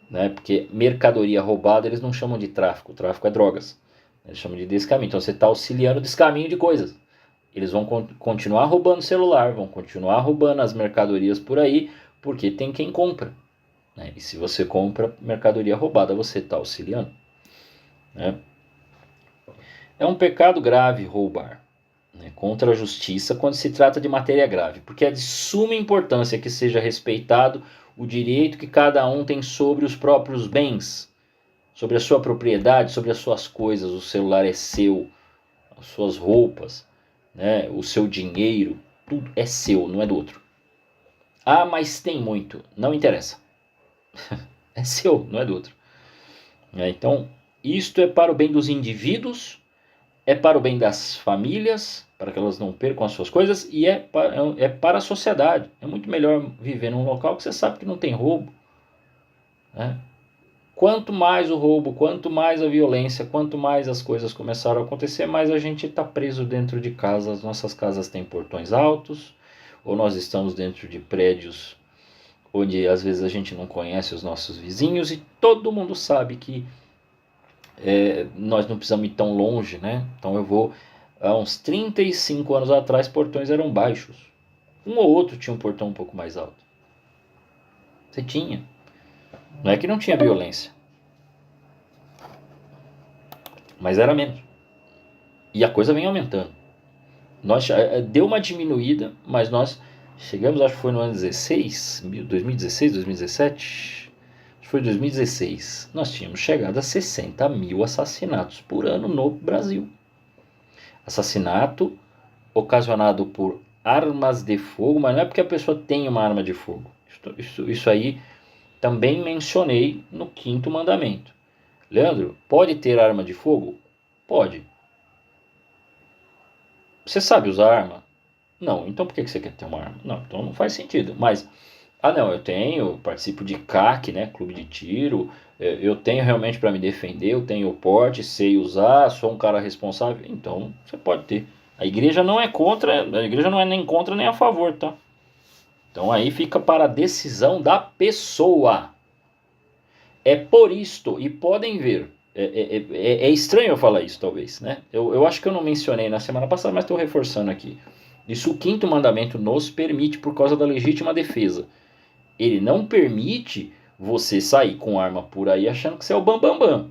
né? Porque mercadoria roubada eles não chamam de tráfico, o tráfico é drogas, eles chamam de descaminho. Então você está auxiliando o descaminho de coisas. Eles vão continuar roubando celular, vão continuar roubando as mercadorias por aí, porque tem quem compra. Né? E se você compra mercadoria roubada, você está auxiliando. Né? É um pecado grave roubar, né, contra a justiça quando se trata de matéria grave, porque é de suma importância que seja respeitado o direito que cada um tem sobre os próprios bens, sobre a sua propriedade, sobre as suas coisas. O celular é seu, as suas roupas, né, o seu dinheiro, tudo é seu, não é do outro. Ah, mas tem muito, não interessa. É seu, não é do outro. Então, isto é para o bem dos indivíduos, é para o bem das famílias, para que elas não percam as suas coisas, e é para a sociedade. É muito melhor viver num local que você sabe que não tem roubo. Né? Quanto mais o roubo, quanto mais a violência, quanto mais as coisas começaram a acontecer, mais a gente está preso dentro de casa. As nossas casas têm portões altos, ou nós estamos dentro de prédios onde às vezes a gente não conhece os nossos vizinhos, e todo mundo sabe que nós não precisamos ir tão longe, né? Então eu vou... Há uns 35 anos atrás, portões eram baixos. Um ou outro tinha um portão um pouco mais alto. Você tinha. Não é que não tinha violência, mas era menos. E a coisa vem aumentando. Nós deu uma diminuída, mas nós chegamos, acho que foi no ano 16, 2016, 2017, acho que foi 2016, nós tínhamos chegado a 60 mil assassinatos por ano no Brasil. Assassinato ocasionado por armas de fogo, mas não é porque a pessoa tem uma arma de fogo. Isso aí também mencionei no 5º mandamento. Leandro, pode ter arma de fogo? Pode. Você sabe usar arma? Não, então por que você quer ter uma arma? Não, então não faz sentido. Mas, não, eu participo de CAC, né, clube de tiro, eu tenho realmente para me defender, eu tenho o porte, sei usar, sou um cara responsável, então você pode ter. A igreja não é contra, a igreja não é nem contra nem a favor, tá? Então aí fica para a decisão da pessoa. É por isto, e podem ver, é estranho eu falar isso talvez, né? Eu acho que eu não mencionei na semana passada, mas estou reforçando aqui. Isso o quinto mandamento nos permite por causa da legítima defesa. Ele não permite você sair com arma por aí achando que você é o bambambam, bam, bam,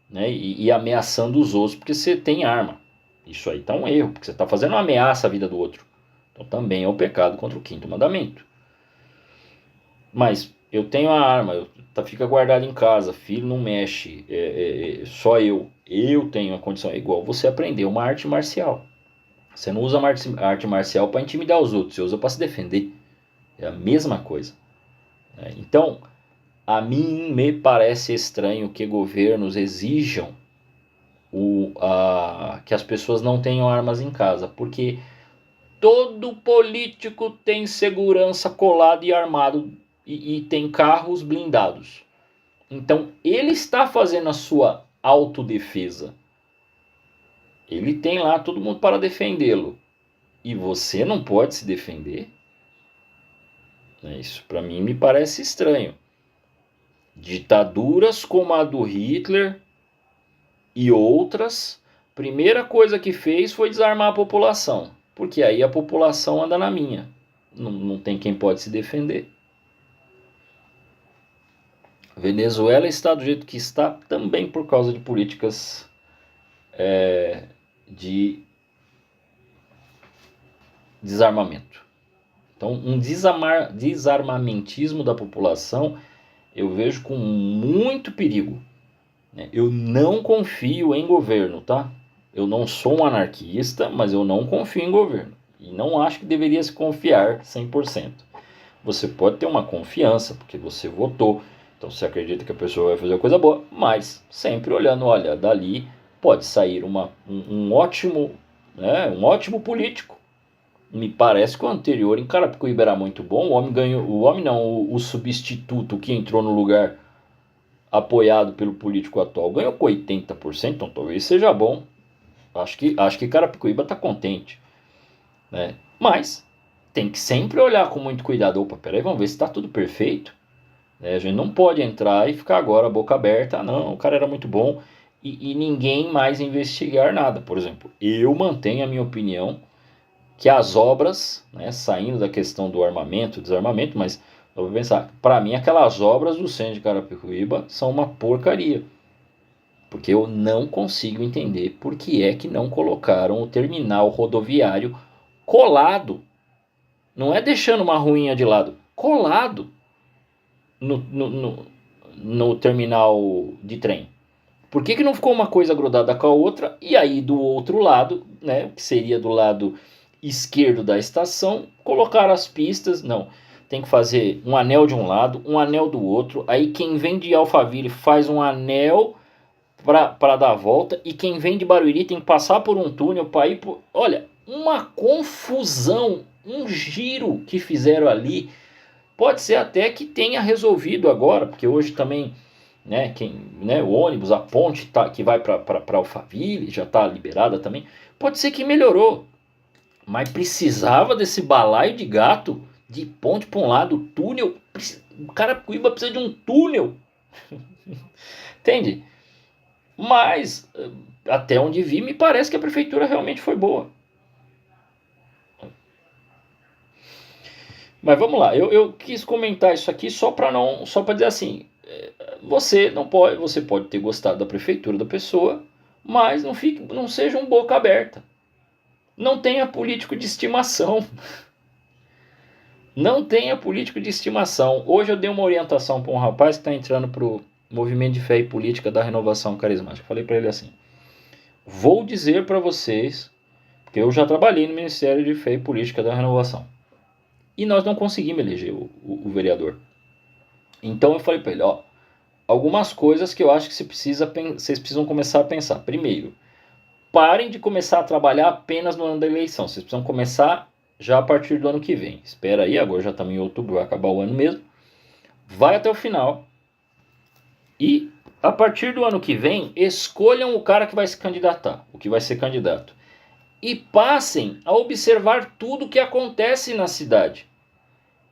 né? E ameaçando os outros porque você tem arma. Isso aí tá um erro, porque você está fazendo uma ameaça à vida do outro. Então também é um pecado contra o quinto mandamento. Mas eu tenho a arma, fica guardado em casa, filho não mexe, só eu tenho a condição. É igual você aprender uma arte marcial. Você não usa a arte marcial para intimidar os outros, você usa para se defender. É a mesma coisa. Então, a mim me parece estranho que governos exijam que as pessoas não tenham armas em casa, porque todo político tem segurança colado e armado e tem carros blindados. Então ele está fazendo a sua autodefesa. Ele tem lá todo mundo para defendê-lo. E você não pode se defender? Isso para mim me parece estranho. Ditaduras como a do Hitler e outras, primeira coisa que fez foi desarmar a população. Porque aí a população anda na minha. Não tem quem pode se defender. Venezuela está do jeito que está também por causa de políticas de desarmamento. Então, um desarmamentismo da população eu vejo com muito perigo. Eu não confio em governo, tá? Eu não sou um anarquista, mas eu não confio em governo. E não acho que deveria se confiar 100%. Você pode ter uma confiança, porque você votou, então você acredita que a pessoa vai fazer uma coisa boa, mas sempre olhando, olha, dali pode sair um ótimo, né, um ótimo político. Me parece que o anterior em Carapicuíba era muito bom. O homem ganhou, o homem não, o substituto que entrou no lugar apoiado pelo político atual ganhou com 80%, então talvez seja bom. Acho que Carapicuíba está contente, né? Mas tem que sempre olhar com muito cuidado. Opa, peraí, vamos ver se está tudo perfeito. A gente não pode entrar e ficar agora boca aberta. Não, o cara era muito bom e ninguém mais investigar nada. Por exemplo, eu mantenho a minha opinião que as obras, né, saindo da questão do armamento, desarmamento, mas eu vou pensar, para mim aquelas obras do centro de Carapicuíba são uma porcaria. Porque eu não consigo entender por que é que não colocaram o terminal rodoviário colado. Não é deixando uma ruinha de lado, colado no terminal de trem. Por que não ficou uma coisa grudada com a outra e aí do outro lado, né, que seria do lado esquerdo da estação, colocar as pistas? Não, tem que fazer um anel de um lado, um anel do outro, aí quem vem de Alphaville faz um anel para dar a volta, e quem vem de Barueri tem que passar por um túnel para ir por... Olha, uma confusão, um giro que fizeram ali. Pode ser até que tenha resolvido agora, porque hoje também, né, o ônibus, a ponte que vai para Alphaville já está liberada também. Pode ser que melhorou, mas precisava desse balaio de gato, de ponte para um lado, túnel. O Carapicuíba precisa de um túnel, entende? Mas até onde vi, me parece que a prefeitura realmente foi boa. Mas vamos lá, eu quis comentar isso aqui só para dizer assim, você pode ter gostado da prefeitura da pessoa, mas não seja um boca aberta. Não tenha político de estimação. Não tenha político de estimação. Hoje eu dei uma orientação para um rapaz que está entrando para o Movimento de Fé e Política da Renovação Carismática. Falei para ele assim, vou dizer para vocês, porque eu já trabalhei no Ministério de Fé e Política da Renovação. E nós não conseguimos eleger o vereador. Então eu falei para ele, ó, algumas coisas que eu acho que vocês precisam começar a pensar. Primeiro, parem de começar a trabalhar apenas no ano da eleição. Vocês precisam começar já a partir do ano que vem. Espera aí, agora já estamos em outubro, vai acabar o ano mesmo. Vai até o final. E a partir do ano que vem, escolham o cara que vai se candidatar, o que vai ser candidato. E passem a observar tudo o que acontece na cidade.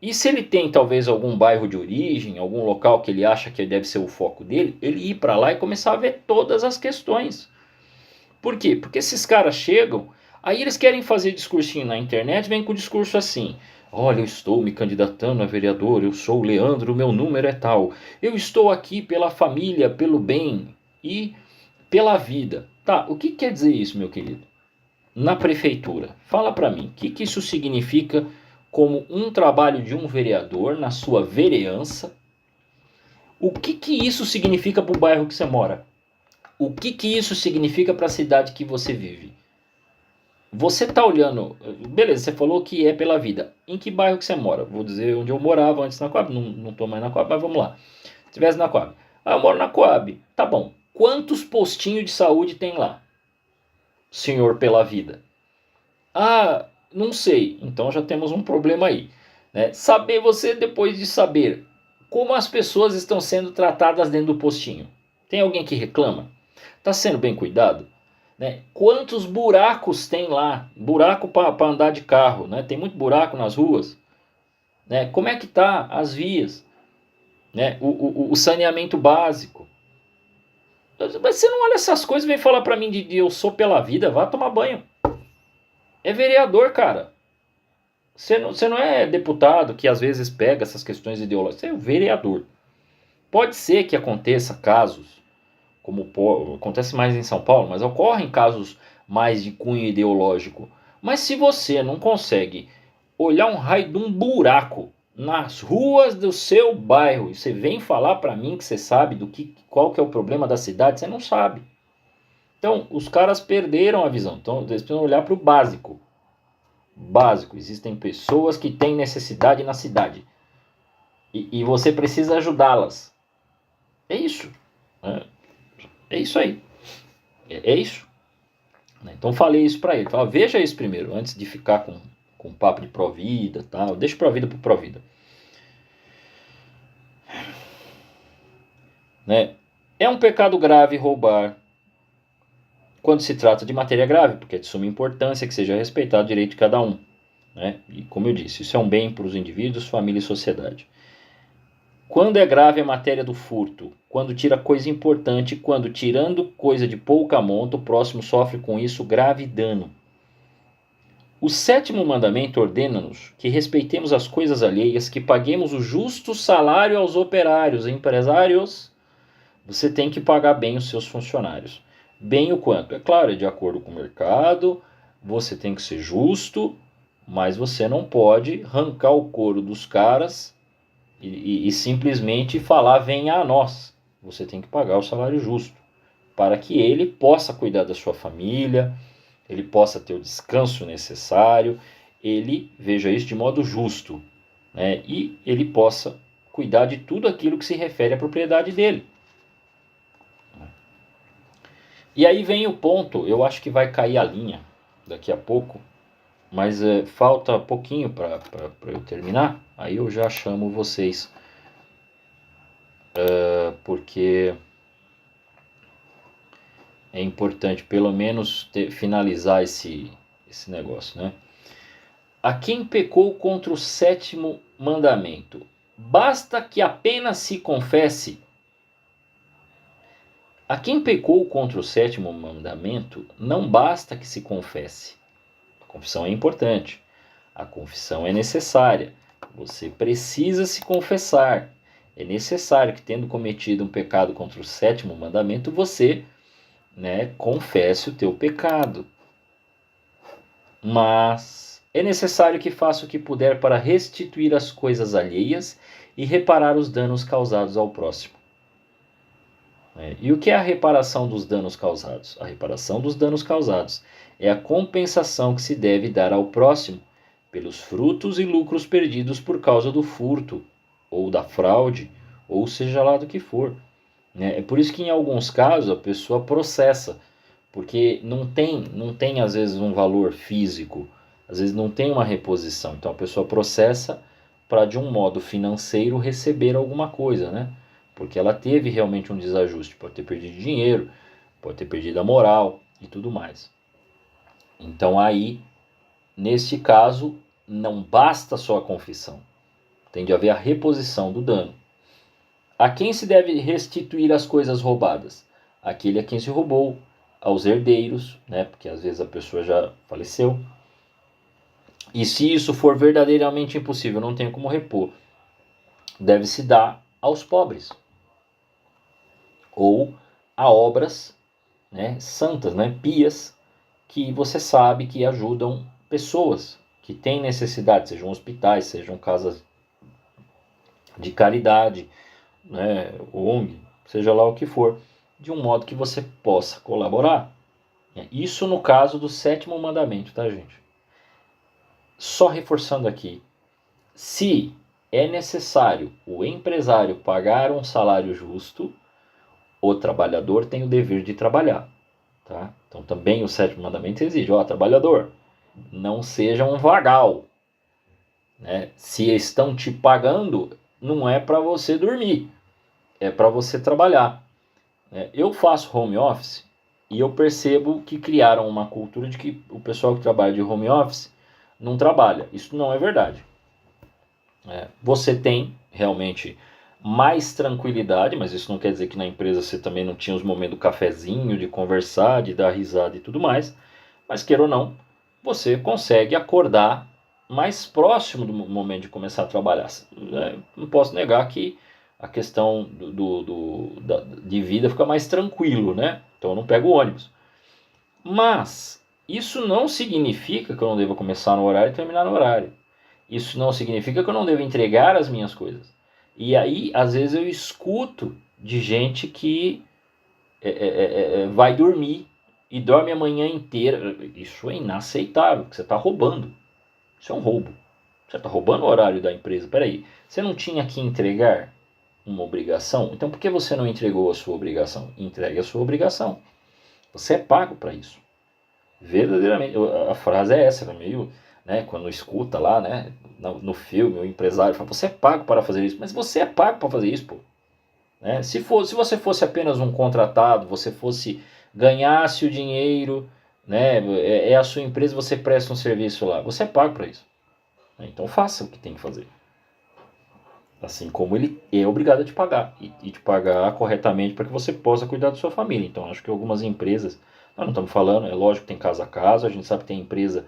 E se ele tem talvez algum bairro de origem, algum local que ele acha que deve ser o foco dele, ele ir para lá e começar a ver todas as questões. Por quê? Porque esses caras chegam, aí eles querem fazer discursinho na internet, vem com o discurso assim: olha, eu estou me candidatando a vereador, eu sou o Leandro, meu número é tal. Eu estou aqui pela família, pelo bem e pela vida. Tá, o que quer dizer isso, meu querido? Na prefeitura, fala para mim, o que isso significa como um trabalho de um vereador na sua vereança? O que isso significa para o bairro que você mora? O que isso significa para a cidade que você vive? Você está olhando, beleza, você falou que é pela vida. Em que bairro que você mora? Vou dizer onde eu morava antes na Coab, não estou mais na Coab, mas vamos lá. Se estivesse na Coab. Ah, eu moro na Coab. Tá bom. Quantos postinhos de saúde tem lá? Senhor pela vida. Ah, não sei. Então já temos um problema aí. Né? Saber você, depois de saber como as pessoas estão sendo tratadas dentro do postinho. Tem alguém que reclama? Está sendo bem cuidado? Né? Quantos buracos tem lá? Buraco para andar de carro. Né? Tem muito buraco nas ruas. Né? Como é que tá as vias? Né? O saneamento básico. Mas você não olha essas coisas e vem falar para mim de eu sou pela vida. Vá tomar banho. É vereador, cara. Você não é deputado que às vezes pega essas questões ideológicas. Você é vereador. Pode ser que aconteça casos, como acontece mais em São Paulo, mas ocorrem casos mais de cunho ideológico. Mas se você não consegue olhar um raio de um buraco nas ruas do seu bairro e você vem falar para mim que você sabe qual que é o problema da cidade, você não sabe. Então, os caras perderam a visão. Então, eles precisam olhar para o básico. Básico. Existem pessoas que têm necessidade na cidade. E você precisa ajudá-las. É isso. É isso aí. É isso. Então falei isso para ele. Falei, veja isso primeiro, antes de ficar com papo de Provida e tal. Deixa Provida pro Provida. Né? É um pecado grave roubar quando se trata de matéria grave, porque é de suma importância que seja respeitado o direito de cada um. Né? E como eu disse, isso é um bem para os indivíduos, família e sociedade. Quando é grave a matéria do furto, quando tira coisa importante, quando tirando coisa de pouca monta, o próximo sofre com isso grave dano. O sétimo mandamento ordena-nos que respeitemos as coisas alheias, que paguemos o justo salário aos operários. Empresários, você tem que pagar bem os seus funcionários. Bem o quanto? É claro, é de acordo com o mercado, você tem que ser justo, mas você não pode arrancar o couro dos caras e simplesmente falar venha a nós. Você tem que pagar o salário justo, para que ele possa cuidar da sua família, ele possa ter o descanso necessário, ele veja isso de modo justo, né? E ele possa cuidar de tudo aquilo que se refere à propriedade dele. E aí vem o ponto, eu acho que vai cair a linha daqui a pouco, mas falta pouquinho para eu terminar, aí eu já chamo vocês, porque é importante pelo menos finalizar esse negócio, né? A quem pecou contra o sétimo mandamento, basta que apenas se confesse. A quem pecou contra o sétimo mandamento, não basta que se confesse. A confissão é importante, a confissão é necessária, você precisa se confessar. É necessário que, tendo cometido um pecado contra o sétimo mandamento, você, né, confesse o teu pecado. Mas é necessário que faça o que puder para restituir as coisas alheias e reparar os danos causados ao próximo. E o que é a reparação dos danos causados? A reparação dos danos causados é a compensação que se deve dar ao próximo pelos frutos e lucros perdidos por causa do furto, ou da fraude, ou seja lá do que for. É por isso que em alguns casos a pessoa processa, porque não tem às vezes um valor físico, às vezes não tem uma reposição. Então a pessoa processa para, de um modo financeiro, receber alguma coisa, né? Porque ela teve realmente um desajuste, pode ter perdido dinheiro, pode ter perdido a moral e tudo mais. Então aí, neste caso, não basta só a confissão, tem de haver a reposição do dano. A quem se deve restituir as coisas roubadas? Aquele a quem se roubou, aos herdeiros, né? Porque às vezes a pessoa já faleceu. E se isso for verdadeiramente impossível, não tem como repor, deve-se dar aos pobres. Ou a obras, né, santas, né, pias, que você sabe que ajudam pessoas que têm necessidade, sejam hospitais, sejam casas de caridade, né, ONG, seja lá o que for, de um modo que você possa colaborar. Isso no caso do 7º mandamento, tá, gente? Só reforçando aqui, se é necessário o empresário pagar um salário justo, o trabalhador tem o dever de trabalhar. Tá? Então também o 7º mandamento exige, trabalhador, não seja um vagal. Né? Se estão te pagando, não é para você dormir, é para você trabalhar. Eu faço home office e eu percebo que criaram uma cultura de que o pessoal que trabalha de home office não trabalha. Isso não é verdade. Você tem realmente mais tranquilidade, mas isso não quer dizer que na empresa você também não tinha os momentos do cafezinho, de conversar, de dar risada e tudo mais. Mas queira ou não, você consegue acordar mais próximo do momento de começar a trabalhar. Não posso negar que a questão de vida fica mais tranquilo, né? Então eu não pego o ônibus. Mas isso não significa que eu não deva começar no horário e terminar no horário. Isso não significa que eu não devo entregar as minhas coisas. E aí, às vezes, eu escuto de gente que vai dormir e dorme a manhã inteira. Isso é inaceitável, porque você está roubando. Isso é um roubo. Você está roubando o horário da empresa. Peraí, você não tinha que entregar uma obrigação? Então por que você não entregou a sua obrigação? Entregue a sua obrigação. Você é pago para isso. Verdadeiramente. A frase é essa, meio... Né, quando escuta lá, né, no filme, o empresário fala, você é pago para fazer isso. Mas você é pago para fazer isso, pô. Né? Se você fosse apenas um contratado, você ganhasse o dinheiro, né, é a sua empresa, você presta um serviço lá, você é pago para isso. Então faça o que tem que fazer. Assim como ele é obrigado a te pagar, e te pagar corretamente para que você possa cuidar da sua família. Então acho que algumas empresas, nós não estamos falando, é lógico que tem caso a caso, a gente sabe que tem empresa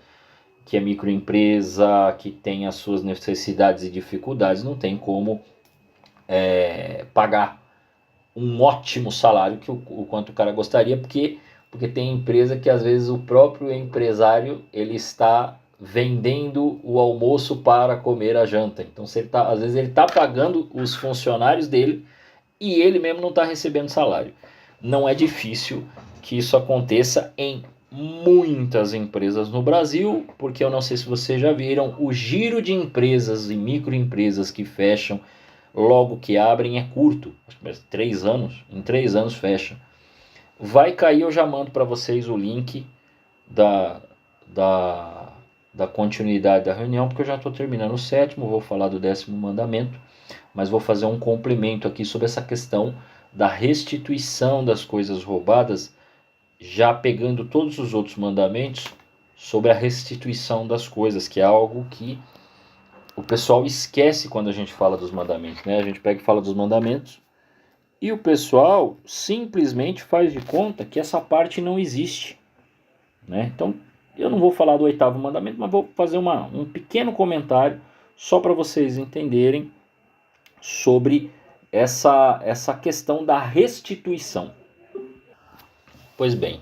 que é microempresa, que tem as suas necessidades e dificuldades, não tem como pagar um ótimo salário que o quanto o cara gostaria, porque tem empresa que às vezes o próprio empresário ele está vendendo o almoço para comer a janta. Então às vezes ele está pagando os funcionários dele e ele mesmo não está recebendo salário. Não é difícil que isso aconteça em muitas empresas no Brasil, porque eu não sei se vocês já viram, o giro de empresas e microempresas que fecham logo que abrem é curto, acho que 3 anos, em 3 anos fecha. Vai cair, eu já mando para vocês o link da continuidade da reunião, porque eu já estou terminando o 7º, vou falar do 10º mandamento, mas vou fazer um complemento aqui sobre essa questão da restituição das coisas roubadas, já pegando todos os outros mandamentos sobre a restituição das coisas, que é algo que o pessoal esquece quando a gente fala dos mandamentos, né? A gente pega e fala dos mandamentos e o pessoal simplesmente faz de conta que essa parte não existe, né? Então, eu não vou falar do 8º mandamento, mas vou fazer um pequeno comentário só para vocês entenderem sobre essa questão da restituição. Pois bem,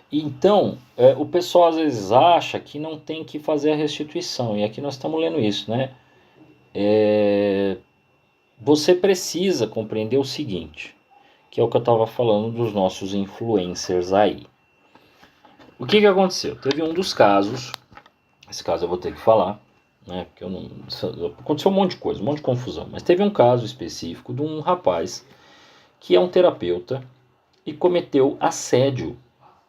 então o pessoal às vezes acha que não tem que fazer a restituição, e aqui nós estamos lendo isso, né? Você precisa compreender o seguinte, que é o que eu estava falando dos nossos influencers aí. O que aconteceu? Teve um dos casos, esse caso eu vou ter que falar, né? Porque aconteceu um monte de coisa, um monte de confusão, mas teve um caso específico de um rapaz que é um terapeuta e cometeu assédio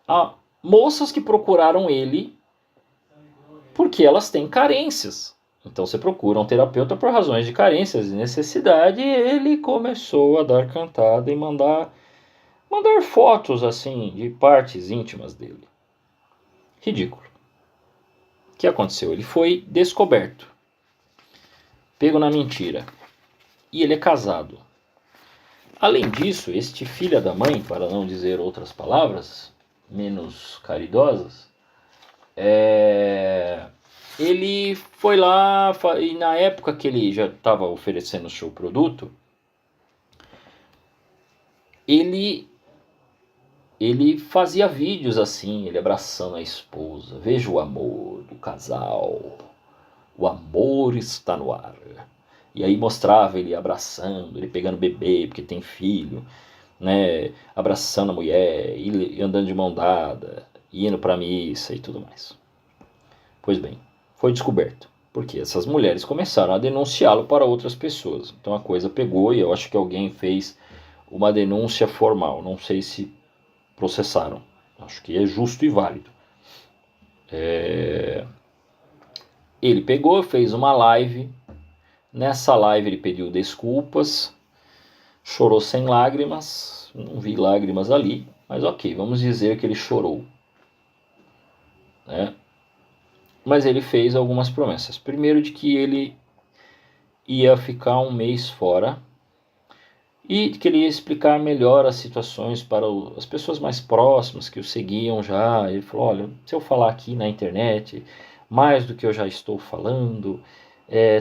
a moças que procuraram ele porque elas têm carências. Então você procura um terapeuta por razões de carências e necessidade, e ele começou a dar cantada e mandar fotos assim de partes íntimas dele. Ridículo. O que aconteceu? Ele foi descoberto, pego na mentira, e ele é casado. Além disso, este filho da mãe, para não dizer outras palavras menos caridosas, ele foi lá, e na época que ele já estava oferecendo o seu produto, ele fazia vídeos assim, ele abraçando a esposa. Veja o amor do casal, o amor está no ar. E aí mostrava ele abraçando, ele pegando bebê, porque tem filho, né, abraçando a mulher, e andando de mão dada, indo para a missa e tudo mais. Pois bem, foi descoberto, porque essas mulheres começaram a denunciá-lo para outras pessoas. Então a coisa pegou e eu acho que alguém fez uma denúncia formal, não sei se processaram, acho que é justo e válido. Ele pegou, fez uma live, nessa live ele pediu desculpas, chorou sem lágrimas, não vi lágrimas ali, mas ok, vamos dizer que ele chorou, né? Mas ele fez algumas promessas. Primeiro, de que ele ia ficar um mês fora e que ele ia explicar melhor as situações para as pessoas mais próximas que o seguiam já. Ele falou, olha, se eu falar aqui na internet mais do que eu já estou falando,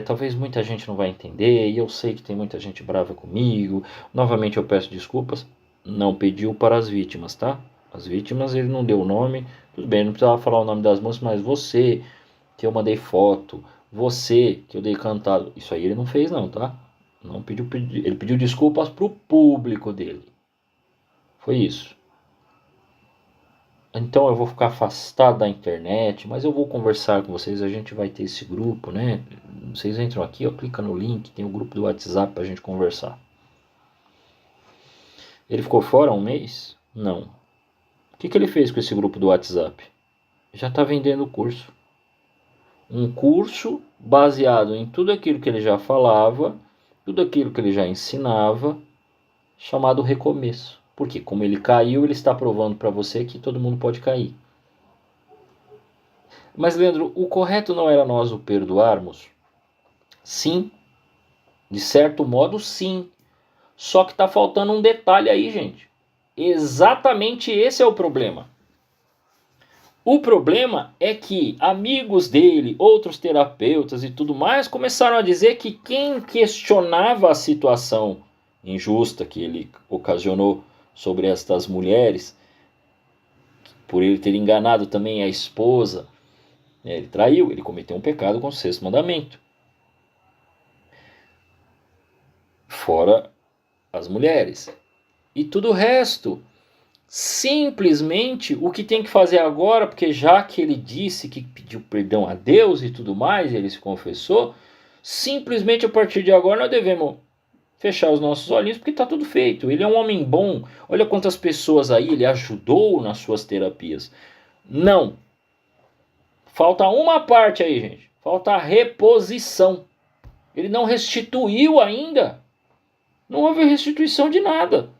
talvez muita gente não vai entender, e eu sei que tem muita gente brava comigo. Novamente eu peço desculpas. Não pediu para as vítimas, tá? As vítimas ele não deu o nome. Tudo bem, não precisava falar o nome das moças, mas você que eu mandei foto, você que eu dei cantado, isso aí ele não fez não, tá? Não pediu, ele pediu desculpas pro público dele. Foi isso. Então eu vou ficar afastado da internet, mas eu vou conversar com vocês, a gente vai ter esse grupo, né? Vocês entram aqui, ó, clica no link, tem o grupo do WhatsApp pra gente conversar. Ele ficou fora um mês? Não. O que ele fez com esse grupo do WhatsApp? Já está vendendo o curso. Um curso baseado em tudo aquilo que ele já falava, tudo aquilo que ele já ensinava, chamado recomeço. Porque como ele caiu, ele está provando para você que todo mundo pode cair. Mas, Leandro, o correto não era nós o perdoarmos? Sim. De certo modo, sim. Só que está faltando um detalhe aí, gente. Exatamente esse é o problema. O problema é que amigos dele, outros terapeutas e tudo mais, começaram a dizer que quem questionava a situação injusta que ele ocasionou sobre estas mulheres, por ele ter enganado também a esposa, né, ele traiu, ele cometeu um pecado com o sexto mandamento. Fora as mulheres. E tudo o resto. Simplesmente o que tem que fazer agora, porque já que ele disse que pediu perdão a Deus e tudo mais, ele se confessou, simplesmente a partir de agora nós devemos fechar os nossos olhinhos, porque está tudo feito. Ele é um homem bom, olha quantas pessoas aí ele ajudou nas suas terapias. Não. Falta uma parte aí, gente. Falta a reposição. Ele não restituiu ainda. Não houve restituição de nada.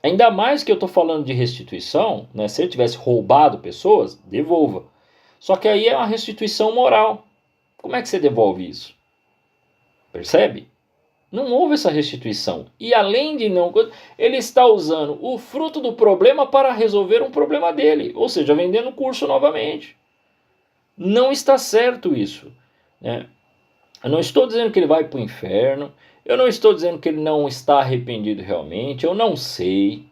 Ainda mais que eu estou falando de restituição, né? Se ele tivesse roubado pessoas, devolva. Só que aí é uma restituição moral. Como é que você devolve isso? Percebe? Não houve essa restituição. E além de não... ele está usando o fruto do problema para resolver um problema dele. Ou seja, vendendo o curso novamente. Não está certo isso, né? Eu não estou dizendo que ele vai para o inferno. Eu não estou dizendo que ele não está arrependido realmente. Eu não sei.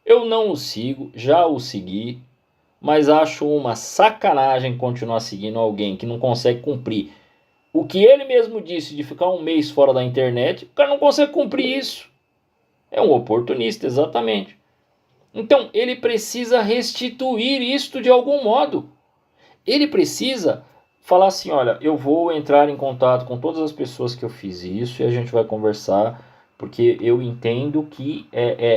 Eu não o sigo. Já o segui. Mas acho uma sacanagem continuar seguindo alguém que não consegue cumprir o que ele mesmo disse de ficar um mês fora da internet. O cara não consegue cumprir isso. É um oportunista, exatamente. Então, ele precisa restituir isto de algum modo. Ele precisa falar assim, olha, eu vou entrar em contato com todas as pessoas que eu fiz isso e a gente vai conversar, porque eu entendo que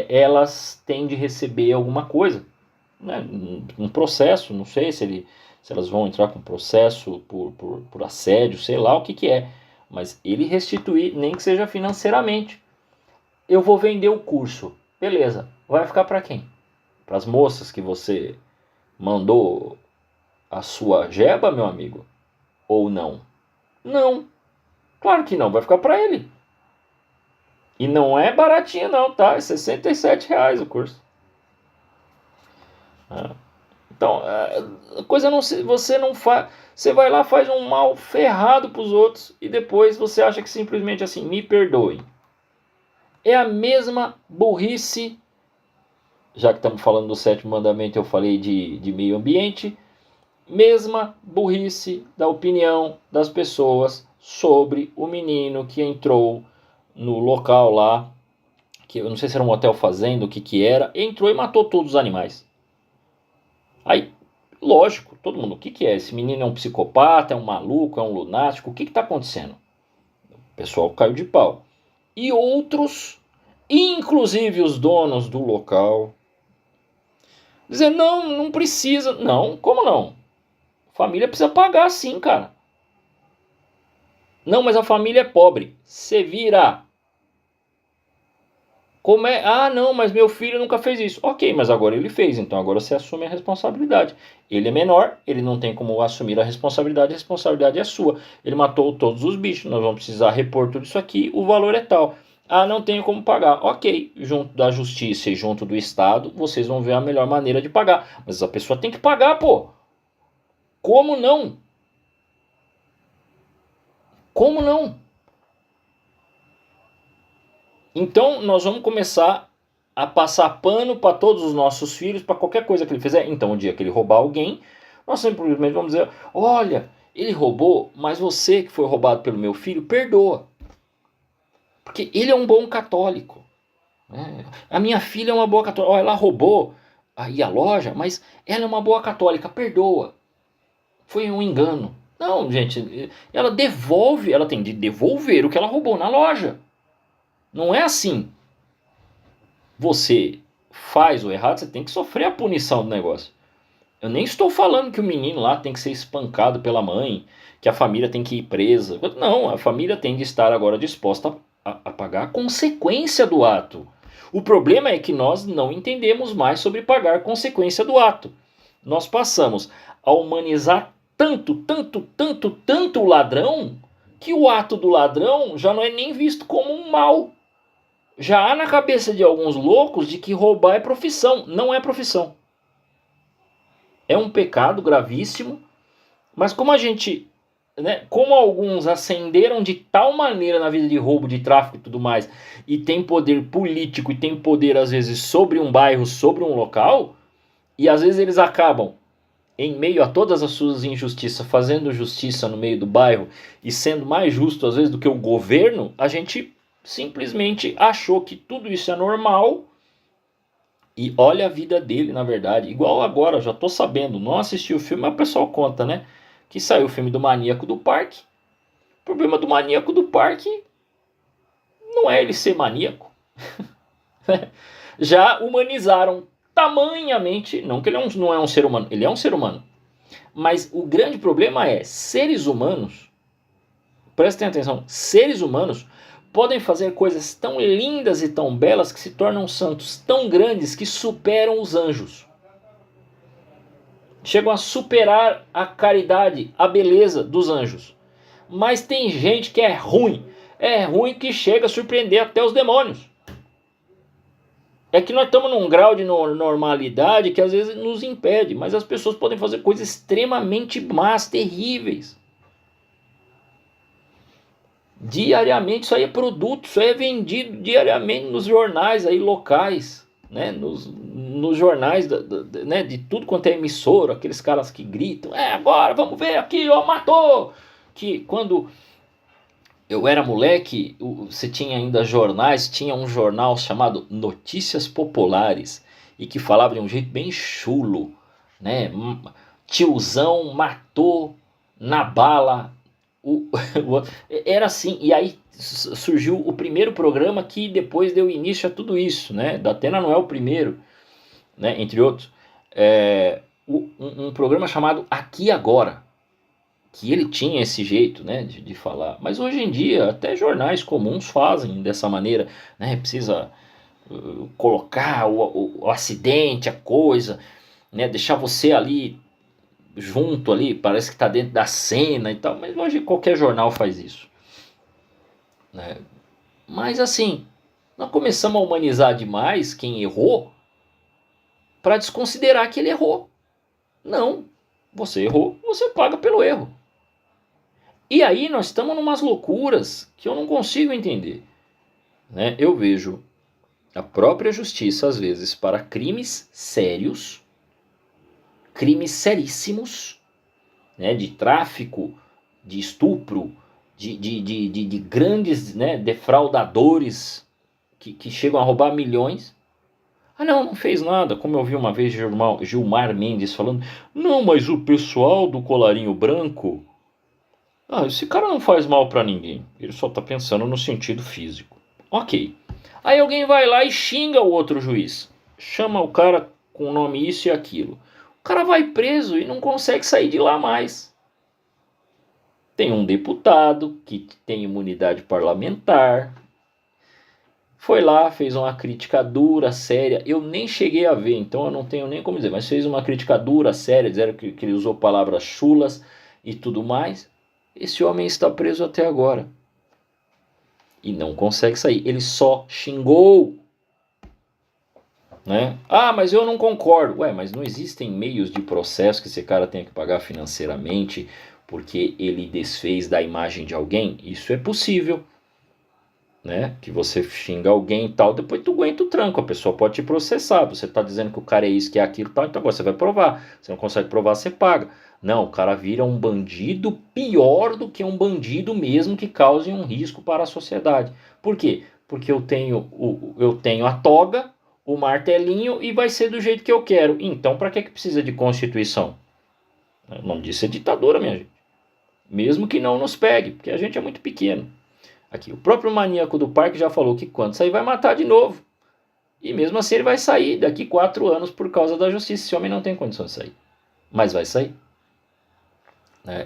elas têm de receber alguma coisa. né, um processo, não sei se elas vão entrar com processo por assédio, sei lá o que é, mas ele restituir, nem que seja financeiramente. Eu vou vender o curso, beleza, vai ficar para quem? Para as moças que você mandou a sua jeba, meu amigo? Ou não? Não, claro que não, vai ficar para ele. E não é baratinho não, tá? É R$ 67 o curso. Então, a coisa não se, você não faz, você vai lá, faz um mal ferrado para os outros e depois você acha que simplesmente assim, me perdoem. É a mesma burrice, já que estamos falando do sétimo mandamento, eu falei de meio ambiente, mesma burrice da opinião das pessoas sobre o menino que entrou no local lá, que eu não sei se era um hotel fazenda, o que era, entrou e matou todos os animais. Aí, lógico, todo mundo, o que é? Esse menino é um psicopata, é um maluco, é um lunático, o que está acontecendo? O pessoal caiu de pau. E outros, inclusive os donos do local, dizendo, não precisa. Não, como não? Família precisa pagar sim, cara. Não, mas a família é pobre. Você vira. Como é? Ah, não, mas meu filho nunca fez isso. Ok, mas agora ele fez, então agora você assume a responsabilidade. Ele é menor, ele não tem como assumir a responsabilidade é sua. Ele matou todos os bichos, nós vamos precisar repor tudo isso aqui, o valor é tal. Ah, não tenho como pagar. Ok, junto da justiça e junto do Estado, vocês vão ver a melhor maneira de pagar. Mas a pessoa tem que pagar, pô. Como não? Como não? Então nós vamos começar a passar pano para todos os nossos filhos, para qualquer coisa que ele fizer. Então o dia que ele roubar alguém, nós simplesmente vamos dizer, olha, ele roubou, mas você que foi roubado pelo meu filho, perdoa. Porque ele é um bom católico. Né? A minha filha é uma boa católica. Oh, ela roubou aí a loja, mas ela é uma boa católica, perdoa. Foi um engano. Não, gente, ela devolve, ela tem de devolver o que ela roubou na loja. Não é assim. Você faz o errado, você tem que sofrer a punição do negócio. Eu nem estou falando que o menino lá tem que ser espancado pela mãe, que a família tem que ir presa. Não, a família tem de estar agora disposta a pagar a consequência do ato. O problema é que nós não entendemos mais sobre pagar a consequência do ato. Nós passamos a humanizar tanto o ladrão, que o ato do ladrão já não é nem visto como um mal. Já há na cabeça de alguns loucos de que roubar é profissão. Não é profissão. É um pecado gravíssimo, mas como a gente, né, como alguns ascenderam de tal maneira na vida de roubo, de tráfico e tudo mais, e tem poder político e tem poder às vezes sobre um bairro, sobre um local, e às vezes eles acabam em meio a todas as suas injustiças, fazendo justiça no meio do bairro e sendo mais justo às vezes do que o governo, a gente simplesmente achou que tudo isso é normal. E olha a vida dele, na verdade. Igual agora, já tô sabendo. Não assisti o filme, mas o pessoal conta, né? Que saiu o filme do Maníaco do Parque. O problema do Maníaco do Parque não é ele ser maníaco. Já humanizaram tamanhamente. Não que ele não é um ser humano. Ele é um ser humano. Mas o grande problema é seres humanos. Prestem atenção. Seres humanos podem fazer coisas tão lindas e tão belas que se tornam santos tão grandes que superam os anjos. Chegam a superar a caridade, a beleza dos anjos. Mas tem gente que é ruim. É ruim que chega a surpreender até os demônios. É que nós estamos num grau de normalidade que às vezes nos impede. Mas as pessoas podem fazer coisas extremamente más, terríveis. Diariamente, isso aí é produto, isso aí é vendido diariamente nos jornais aí locais, né? Nos jornais né? De tudo quanto é emissora, aqueles caras que gritam, agora vamos ver aqui, ó, matou! Que quando eu era moleque, você tinha ainda jornais, tinha um jornal chamado Notícias Populares, e que falava de um jeito bem chulo, né? Tiozão matou na bala. Era assim, e aí surgiu o primeiro programa que depois deu início a tudo isso, né? Da Atena não é o primeiro, né? Entre outros. um programa chamado Aqui Agora, que ele tinha esse jeito, né, de falar. Mas hoje em dia até jornais comuns fazem dessa maneira, né, precisa colocar o acidente, a coisa, né, deixar você ali junto ali, parece que está dentro da cena e tal, mas hoje qualquer jornal faz isso, né? Mas assim, nós começamos a humanizar demais quem errou para desconsiderar que ele errou. Não, você errou, você paga pelo erro. E aí nós estamos numas loucuras que eu não consigo entender, né? Eu vejo a própria justiça às vezes para crimes sérios, crimes seríssimos, né, de tráfico, de estupro, de grandes, né, defraudadores que chegam a roubar milhões. Ah não, não fez nada, como eu vi uma vez Gilmar Mendes falando, não, mas o pessoal do colarinho branco, esse cara não faz mal pra ninguém, ele só tá pensando no sentido físico. Ok, aí alguém vai lá e xinga o outro juiz, chama o cara com o nome isso e aquilo, o cara vai preso e não consegue sair de lá mais. Tem um deputado que tem imunidade parlamentar, foi lá, fez uma crítica dura, séria. Eu nem cheguei a ver, então eu não tenho nem como dizer, mas fez uma crítica dura, séria, disseram que ele usou palavras chulas e tudo mais. Esse homem está preso até agora e não consegue sair. Ele só xingou, né? Ah, mas eu não concordo. Ué, mas não existem meios de processo que esse cara tenha que pagar financeiramente porque ele desfez da imagem de alguém? Isso é possível, né? Que você xinga alguém e tal, depois tu aguenta o tranco, a pessoa pode te processar. Você tá dizendo que o cara é isso, que é aquilo e tal, então agora você vai provar. Você não consegue provar, você paga. Não, o cara vira um bandido pior do que um bandido mesmo que cause um risco para a sociedade. Por quê? Porque eu tenho a toga, o martelinho e vai ser do jeito que eu quero. Então, para que precisa de Constituição? O nome disso é ditadura, minha gente. Mesmo que não nos pegue, porque a gente é muito pequeno. Aqui, o próprio maníaco do parque já falou que quando sair vai matar de novo. E mesmo assim ele vai sair daqui 4 anos por causa da justiça. Esse homem não tem condição de sair. Mas vai sair.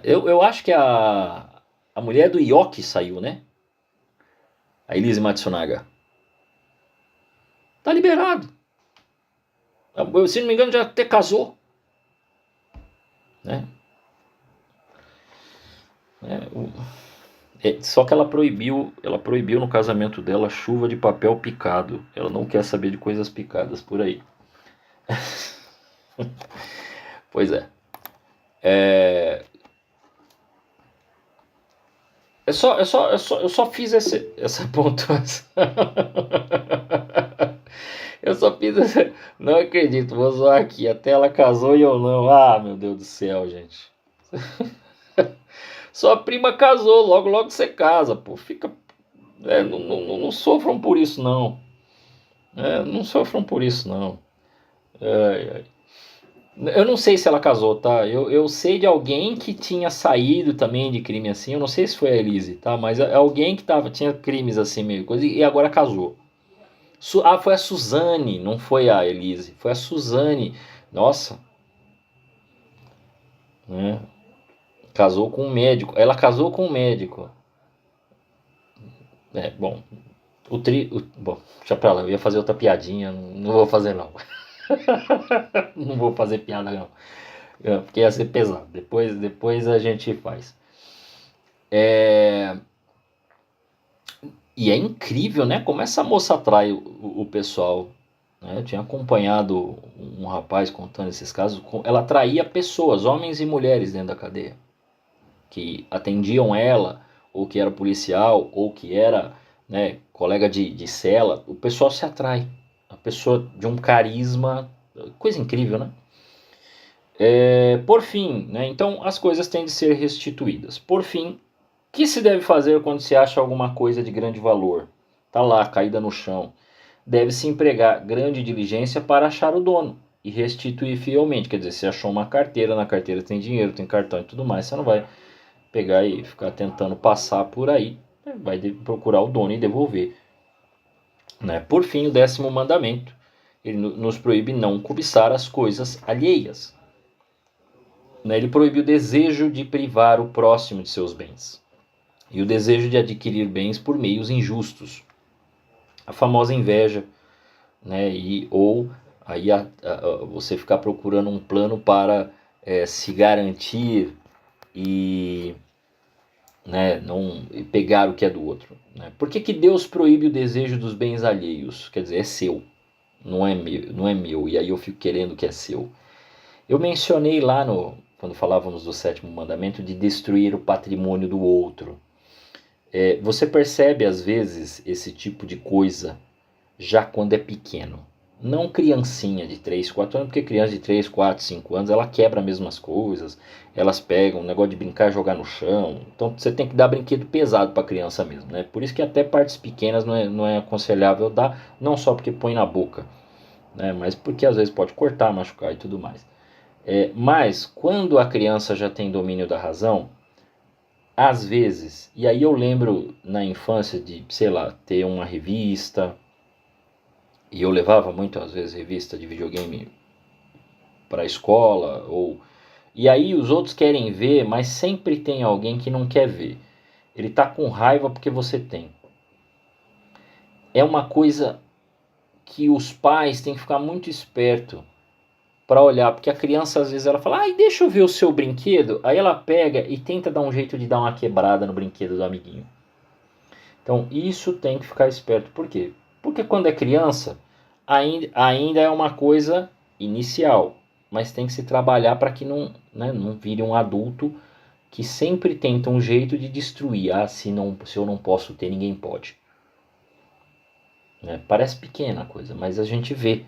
Eu acho que a mulher do Yoki saiu, né? A Elise Matsunaga. Tá liberado. Se não me engano já até casou. Né? Só que ela proibiu no casamento dela chuva de papel picado. Ela não quer saber de coisas picadas por aí. Pois é. Eu só fiz essa pontuação. Eu só fiz essa... Não acredito, vou zoar aqui. Até ela casou e eu não. Ah, meu Deus do céu, gente. Sua prima casou, logo logo você casa, pô. Fica... não sofram por isso, não. Não sofram por isso, não. Eu não sei se ela casou, tá? Eu sei de alguém que tinha saído também de crime assim. Eu não sei se foi a Elise, tá? Mas é alguém que tinha crimes assim, meio coisa, e agora casou. Foi a Suzane, não foi a Elise. Foi a Suzane. Nossa. Né? Casou com um médico. Ela casou com um médico. Bom. Bom, deixa pra lá. Eu ia fazer outra piadinha. Não vou fazer, não. Não vou fazer piada, não. Porque ia ser pesado. Depois a gente faz. E é incrível, né? Como essa moça atrai o pessoal. Né? Eu tinha acompanhado um rapaz contando esses casos. Ela atraía pessoas, homens e mulheres dentro da cadeia. Que atendiam ela, ou que era policial, ou que era, né, colega de cela. O pessoal se atrai. A pessoa de um carisma. Coisa incrível, né? Por fim, né? Então as coisas têm de ser restituídas. Por fim, o que se deve fazer quando se acha alguma coisa de grande valor? Está lá, caída no chão. Deve-se empregar grande diligência para achar o dono e restituir fielmente. Quer dizer, se achou uma carteira, na carteira tem dinheiro, tem cartão e tudo mais, você não vai pegar e ficar tentando passar por aí, vai procurar o dono e devolver. Né? Por fim, o 10º mandamento Ele nos proíbe não cobiçar as coisas alheias. Ele proíbe o desejo de privar o próximo de seus bens e o desejo de adquirir bens por meios injustos. A famosa inveja, ou aí você ficar procurando um plano para se garantir e não pegar o que é do outro. Por que Deus proíbe o desejo dos bens alheios? Quer dizer, é seu, não é meu, e aí eu fico querendo o que é seu. Eu mencionei lá quando falávamos do 7º mandamento de destruir o patrimônio do outro. Você percebe às vezes esse tipo de coisa já quando é pequeno. Não criancinha de 3, 4 anos, porque criança de 3, 4, 5 anos, ela quebra as mesmas coisas, elas pegam, o negócio de brincar e jogar no chão. Então você tem que dar brinquedo pesado para a criança mesmo. Por isso que até partes pequenas não é aconselhável dar, não só porque põe na boca, mas porque às vezes pode cortar, machucar e tudo mais. Mas quando a criança já tem domínio da razão, às vezes, e aí eu lembro na infância de, sei lá, ter uma revista, e eu levava muitas vezes revista de videogame para a escola, e aí os outros querem ver, mas sempre tem alguém que não quer ver. Ele está com raiva porque você tem. É uma coisa que os pais têm que ficar muito esperto para olhar, porque a criança às vezes ela fala, deixa eu ver o seu brinquedo, aí ela pega e tenta dar um jeito de dar uma quebrada no brinquedo do amiguinho. Então isso tem que ficar esperto. Por quê? Porque quando é criança, ainda é uma coisa inicial, mas tem que se trabalhar para que não vire um adulto que sempre tenta um jeito de destruir. Se eu não posso ter, ninguém pode. Parece pequena a coisa, mas a gente vê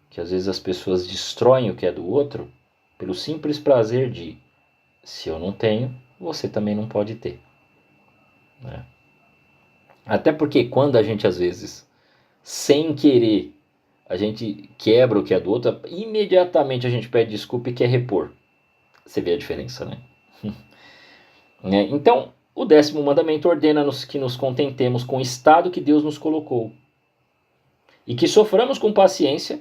que às vezes as pessoas destroem o que é do outro pelo simples prazer de, se eu não tenho, você também não pode ter. Até porque quando a gente às vezes, sem querer, a gente quebra o que é do outro, imediatamente a gente pede desculpa e quer repor. Você vê a diferença, né? Então, o 10º mandamento ordena-nos que nos contentemos com o estado que Deus nos colocou e que soframos com paciência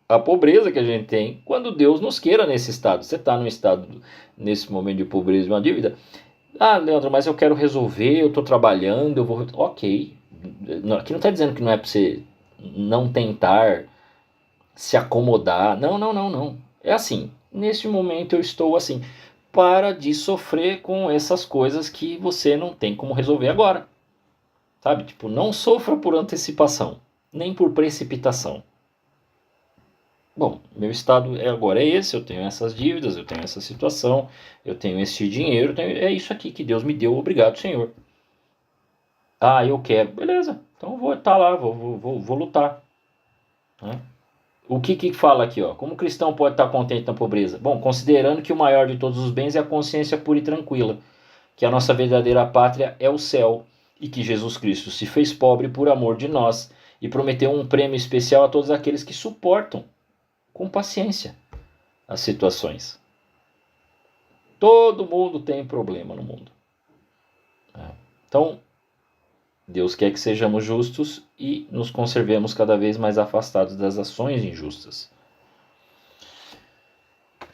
a pobreza que a gente tem quando Deus nos queira nesse estado. Você está num estado, nesse momento de pobreza, de uma dívida. Leandro, mas eu quero resolver, eu estou trabalhando, eu vou... Ok. Aqui não está dizendo que não é para você não tentar se acomodar. Não. É assim, neste momento eu estou assim. Para de sofrer com essas coisas que você não tem como resolver agora. Sabe? Não sofra por antecipação, nem por precipitação. Bom, meu estado agora é esse, eu tenho essas dívidas, eu tenho essa situação, eu tenho esse dinheiro, é isso aqui que Deus me deu, obrigado, Senhor. Eu quero, beleza, então eu vou estar lá, vou lutar. O que fala aqui? Como o cristão pode estar contente na pobreza? Bom, considerando que o maior de todos os bens é a consciência pura e tranquila, que a nossa verdadeira pátria é o céu, e que Jesus Cristo se fez pobre por amor de nós, e prometeu um prêmio especial a todos aqueles que suportam com paciência as situações. Todo mundo tem problema no mundo. Então, Deus quer que sejamos justos e nos conservemos cada vez mais afastados das ações injustas.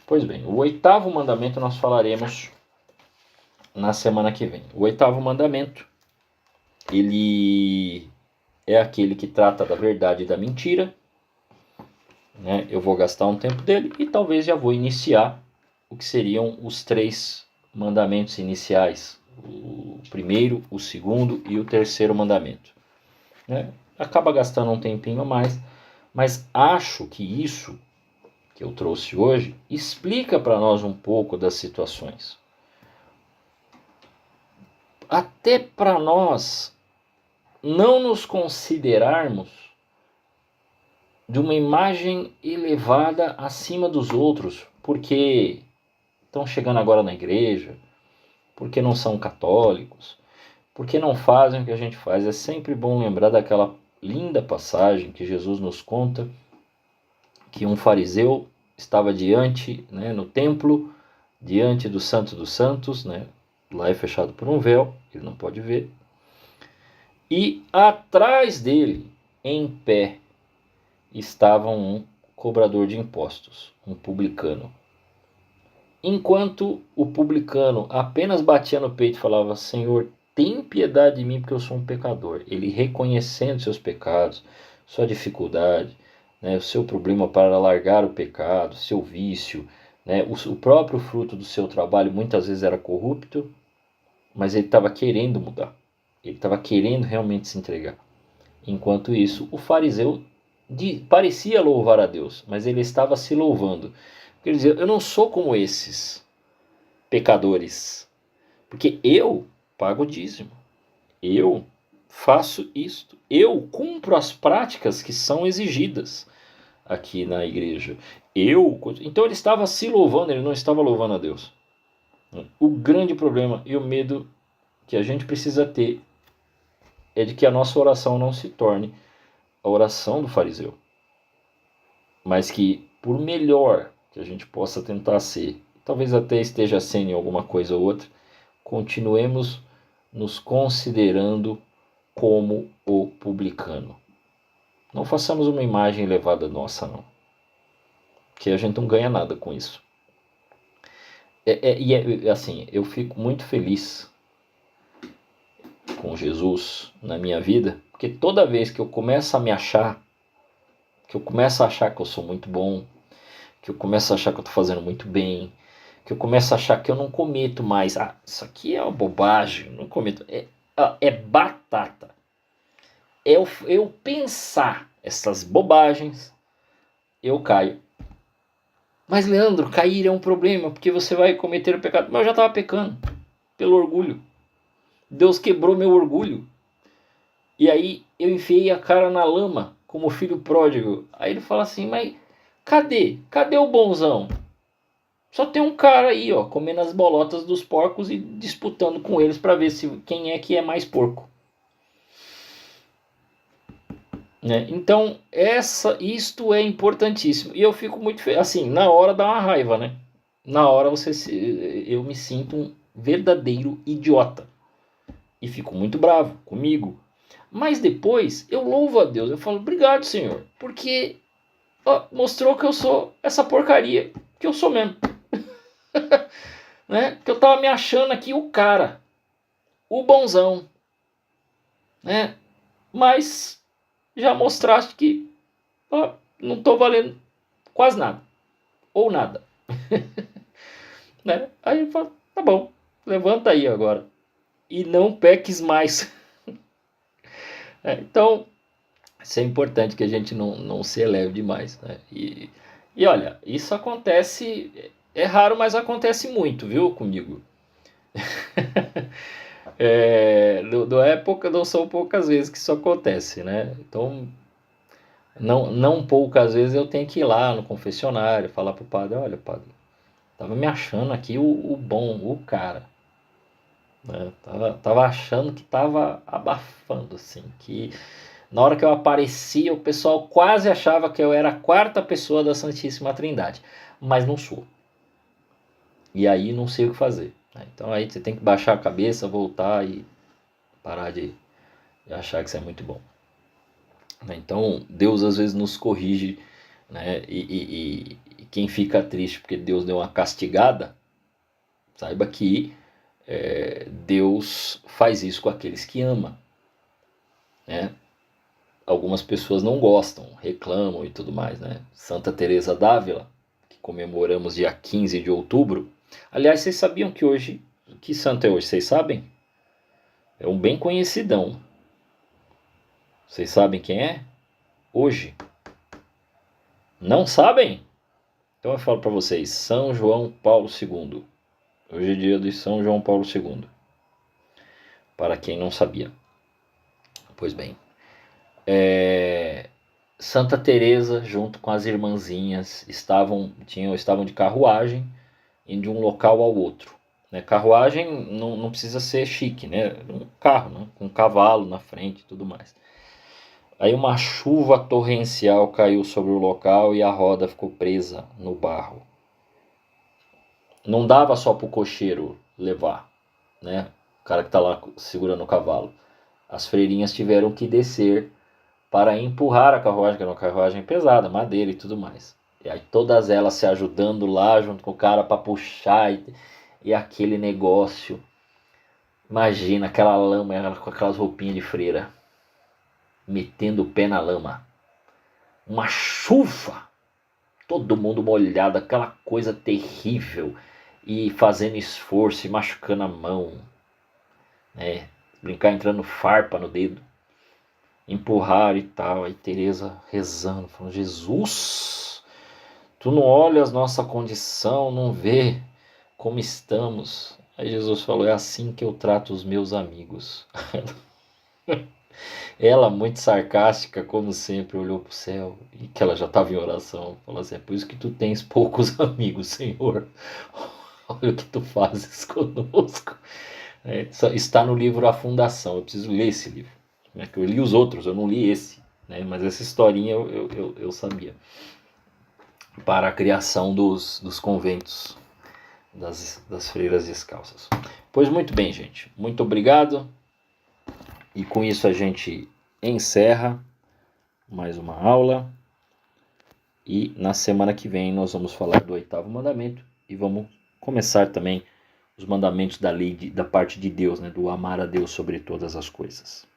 Pois bem, o 8º mandamento nós falaremos na semana que vem. O 8º mandamento, ele é aquele que trata da verdade e da mentira. Eu vou gastar um tempo dele e talvez já vou iniciar o que seriam os 3 mandamentos iniciais. O primeiro, o segundo e o 3º mandamento. Acaba gastando um tempinho a mais, mas acho que isso que eu trouxe hoje explica para nós um pouco das situações. Até para nós não nos considerarmos de uma imagem elevada acima dos outros, porque estão chegando agora na igreja, porque não são católicos, porque não fazem o que a gente faz. É sempre bom lembrar daquela linda passagem que Jesus nos conta, que um fariseu estava diante, no templo, diante do Santo dos Santos, lá é fechado por um véu, ele não pode ver, e atrás dele, em pé, estava um cobrador de impostos, um publicano. Enquanto o publicano apenas batia no peito e falava: Senhor, tem piedade de mim porque eu sou um pecador. Ele reconhecendo seus pecados, sua dificuldade, né, o seu problema para largar o pecado, seu vício, né, o próprio fruto do seu trabalho muitas vezes era corrupto, mas ele estava querendo mudar. Ele estava querendo realmente se entregar. Enquanto isso, o fariseu parecia louvar a Deus, mas ele estava se louvando. Quer dizer, eu não sou como esses pecadores, porque eu pago o dízimo, eu faço isto, eu cumpro as práticas que são exigidas aqui na igreja. Então ele estava se louvando, ele não estava louvando a Deus. O grande problema e o medo que a gente precisa ter é de que a nossa oração não se torne a oração do fariseu, mas que, por melhor que a gente possa tentar ser, talvez até esteja sendo em alguma coisa ou outra, continuemos nos considerando como o publicano. Não façamos uma imagem elevada nossa, não, que a gente não ganha nada com isso. Assim, eu fico muito feliz com Jesus na minha vida, porque toda vez que eu começo a me achar, que eu começo a achar que eu sou muito bom, que eu começo a achar que eu estou fazendo muito bem, que eu começo a achar que eu não cometo mais, isso aqui é uma bobagem, não cometo, é batata, eu pensar essas bobagens, eu caio. Mas Leandro, cair é um problema, porque você vai cometer o pecado. Mas eu já estava pecando, pelo orgulho. Deus quebrou meu orgulho. E aí eu enfiei a cara na lama, como filho pródigo. Aí ele fala assim, mas cadê? Cadê o bonzão? Só tem um cara aí, ó, comendo as bolotas dos porcos e disputando com eles para ver quem é que é mais porco. Né? Então, isto é importantíssimo. E eu fico muito assim, na hora dá uma raiva, né? Na hora eu me sinto um verdadeiro idiota. E fico muito bravo comigo. Mas depois eu louvo a Deus. Eu falo, obrigado, Senhor. Porque mostrou que eu sou essa porcaria. Que eu sou mesmo. Né? Que eu tava me achando aqui o cara. O bonzão. Né? Mas já mostraste que não tô valendo quase nada. Ou nada. Né? Aí eu falo, tá bom. Levanta aí agora. E não peques mais. Então, isso é importante que a gente não se eleve demais. Né? E olha, isso acontece, é raro, mas acontece muito, viu, comigo. Do época não são poucas vezes que isso acontece, né? Então, não poucas vezes eu tenho que ir lá no confessionário, falar pro padre, olha, padre, tava me achando aqui o bom, o cara. Né? Tava achando que tava abafando, assim, que na hora que eu aparecia, o pessoal quase achava que eu era a quarta pessoa da Santíssima Trindade, mas não sou. E aí não sei o que fazer. Né? Então aí você tem que baixar a cabeça, voltar e parar de achar que você é muito bom. Né? Então Deus às vezes nos corrige, né? E quem fica triste porque Deus deu uma castigada, saiba que Deus faz isso com aqueles que ama. Né? Algumas pessoas não gostam, reclamam e tudo mais, né? Santa Teresa d'Ávila, que comemoramos dia 15 de outubro. Aliás, vocês sabiam que hoje, que santo é hoje? Vocês sabem? É um bem conhecidão. Vocês sabem quem é? Hoje. Não sabem? Então eu falo para vocês, São João Paulo II. Hoje é dia de São João Paulo II. Para quem não sabia. Pois bem. Santa Teresa, junto com as irmãzinhas, estavam de carruagem, indo de um local ao outro. Né? Carruagem não precisa ser chique, né? Um carro, né? Com um cavalo na frente e tudo mais. Aí uma chuva torrencial caiu sobre o local e a roda ficou presa no barro. Não dava só para o cocheiro levar, né? O cara que está lá segurando o cavalo. As freirinhas tiveram que descer para empurrar a carruagem, que era uma carruagem pesada, madeira e tudo mais. E aí todas elas se ajudando lá junto com o cara para puxar e aquele negócio. Imagina aquela lama, ela com aquelas roupinhas de freira, metendo o pé na lama. Uma chuva, todo mundo molhado, aquela coisa terrível. E fazendo esforço e machucando a mão. Né? Brincar entrando farpa no dedo. Empurrar e tal. Aí Teresa rezando, falando: Jesus, tu não olhas nossa condição, não vê como estamos. Aí Jesus falou: é assim que eu trato os meus amigos. Ela, muito sarcástica, como sempre, olhou para o céu e que ela já estava em oração. Falou assim: é por isso que tu tens poucos amigos, Senhor. Olha o que tu fazes conosco. Está no livro A Fundação. Eu preciso ler esse livro. Eu li os outros, eu não li esse. Né? Mas essa historinha eu sabia. Para a criação dos conventos das freiras descalças. Pois muito bem, gente. Muito obrigado. E com isso a gente encerra mais uma aula. E na semana que vem nós vamos falar do 8º mandamento. E vamos começar também os mandamentos da lei da parte de Deus, né? Do amar a Deus sobre todas as coisas.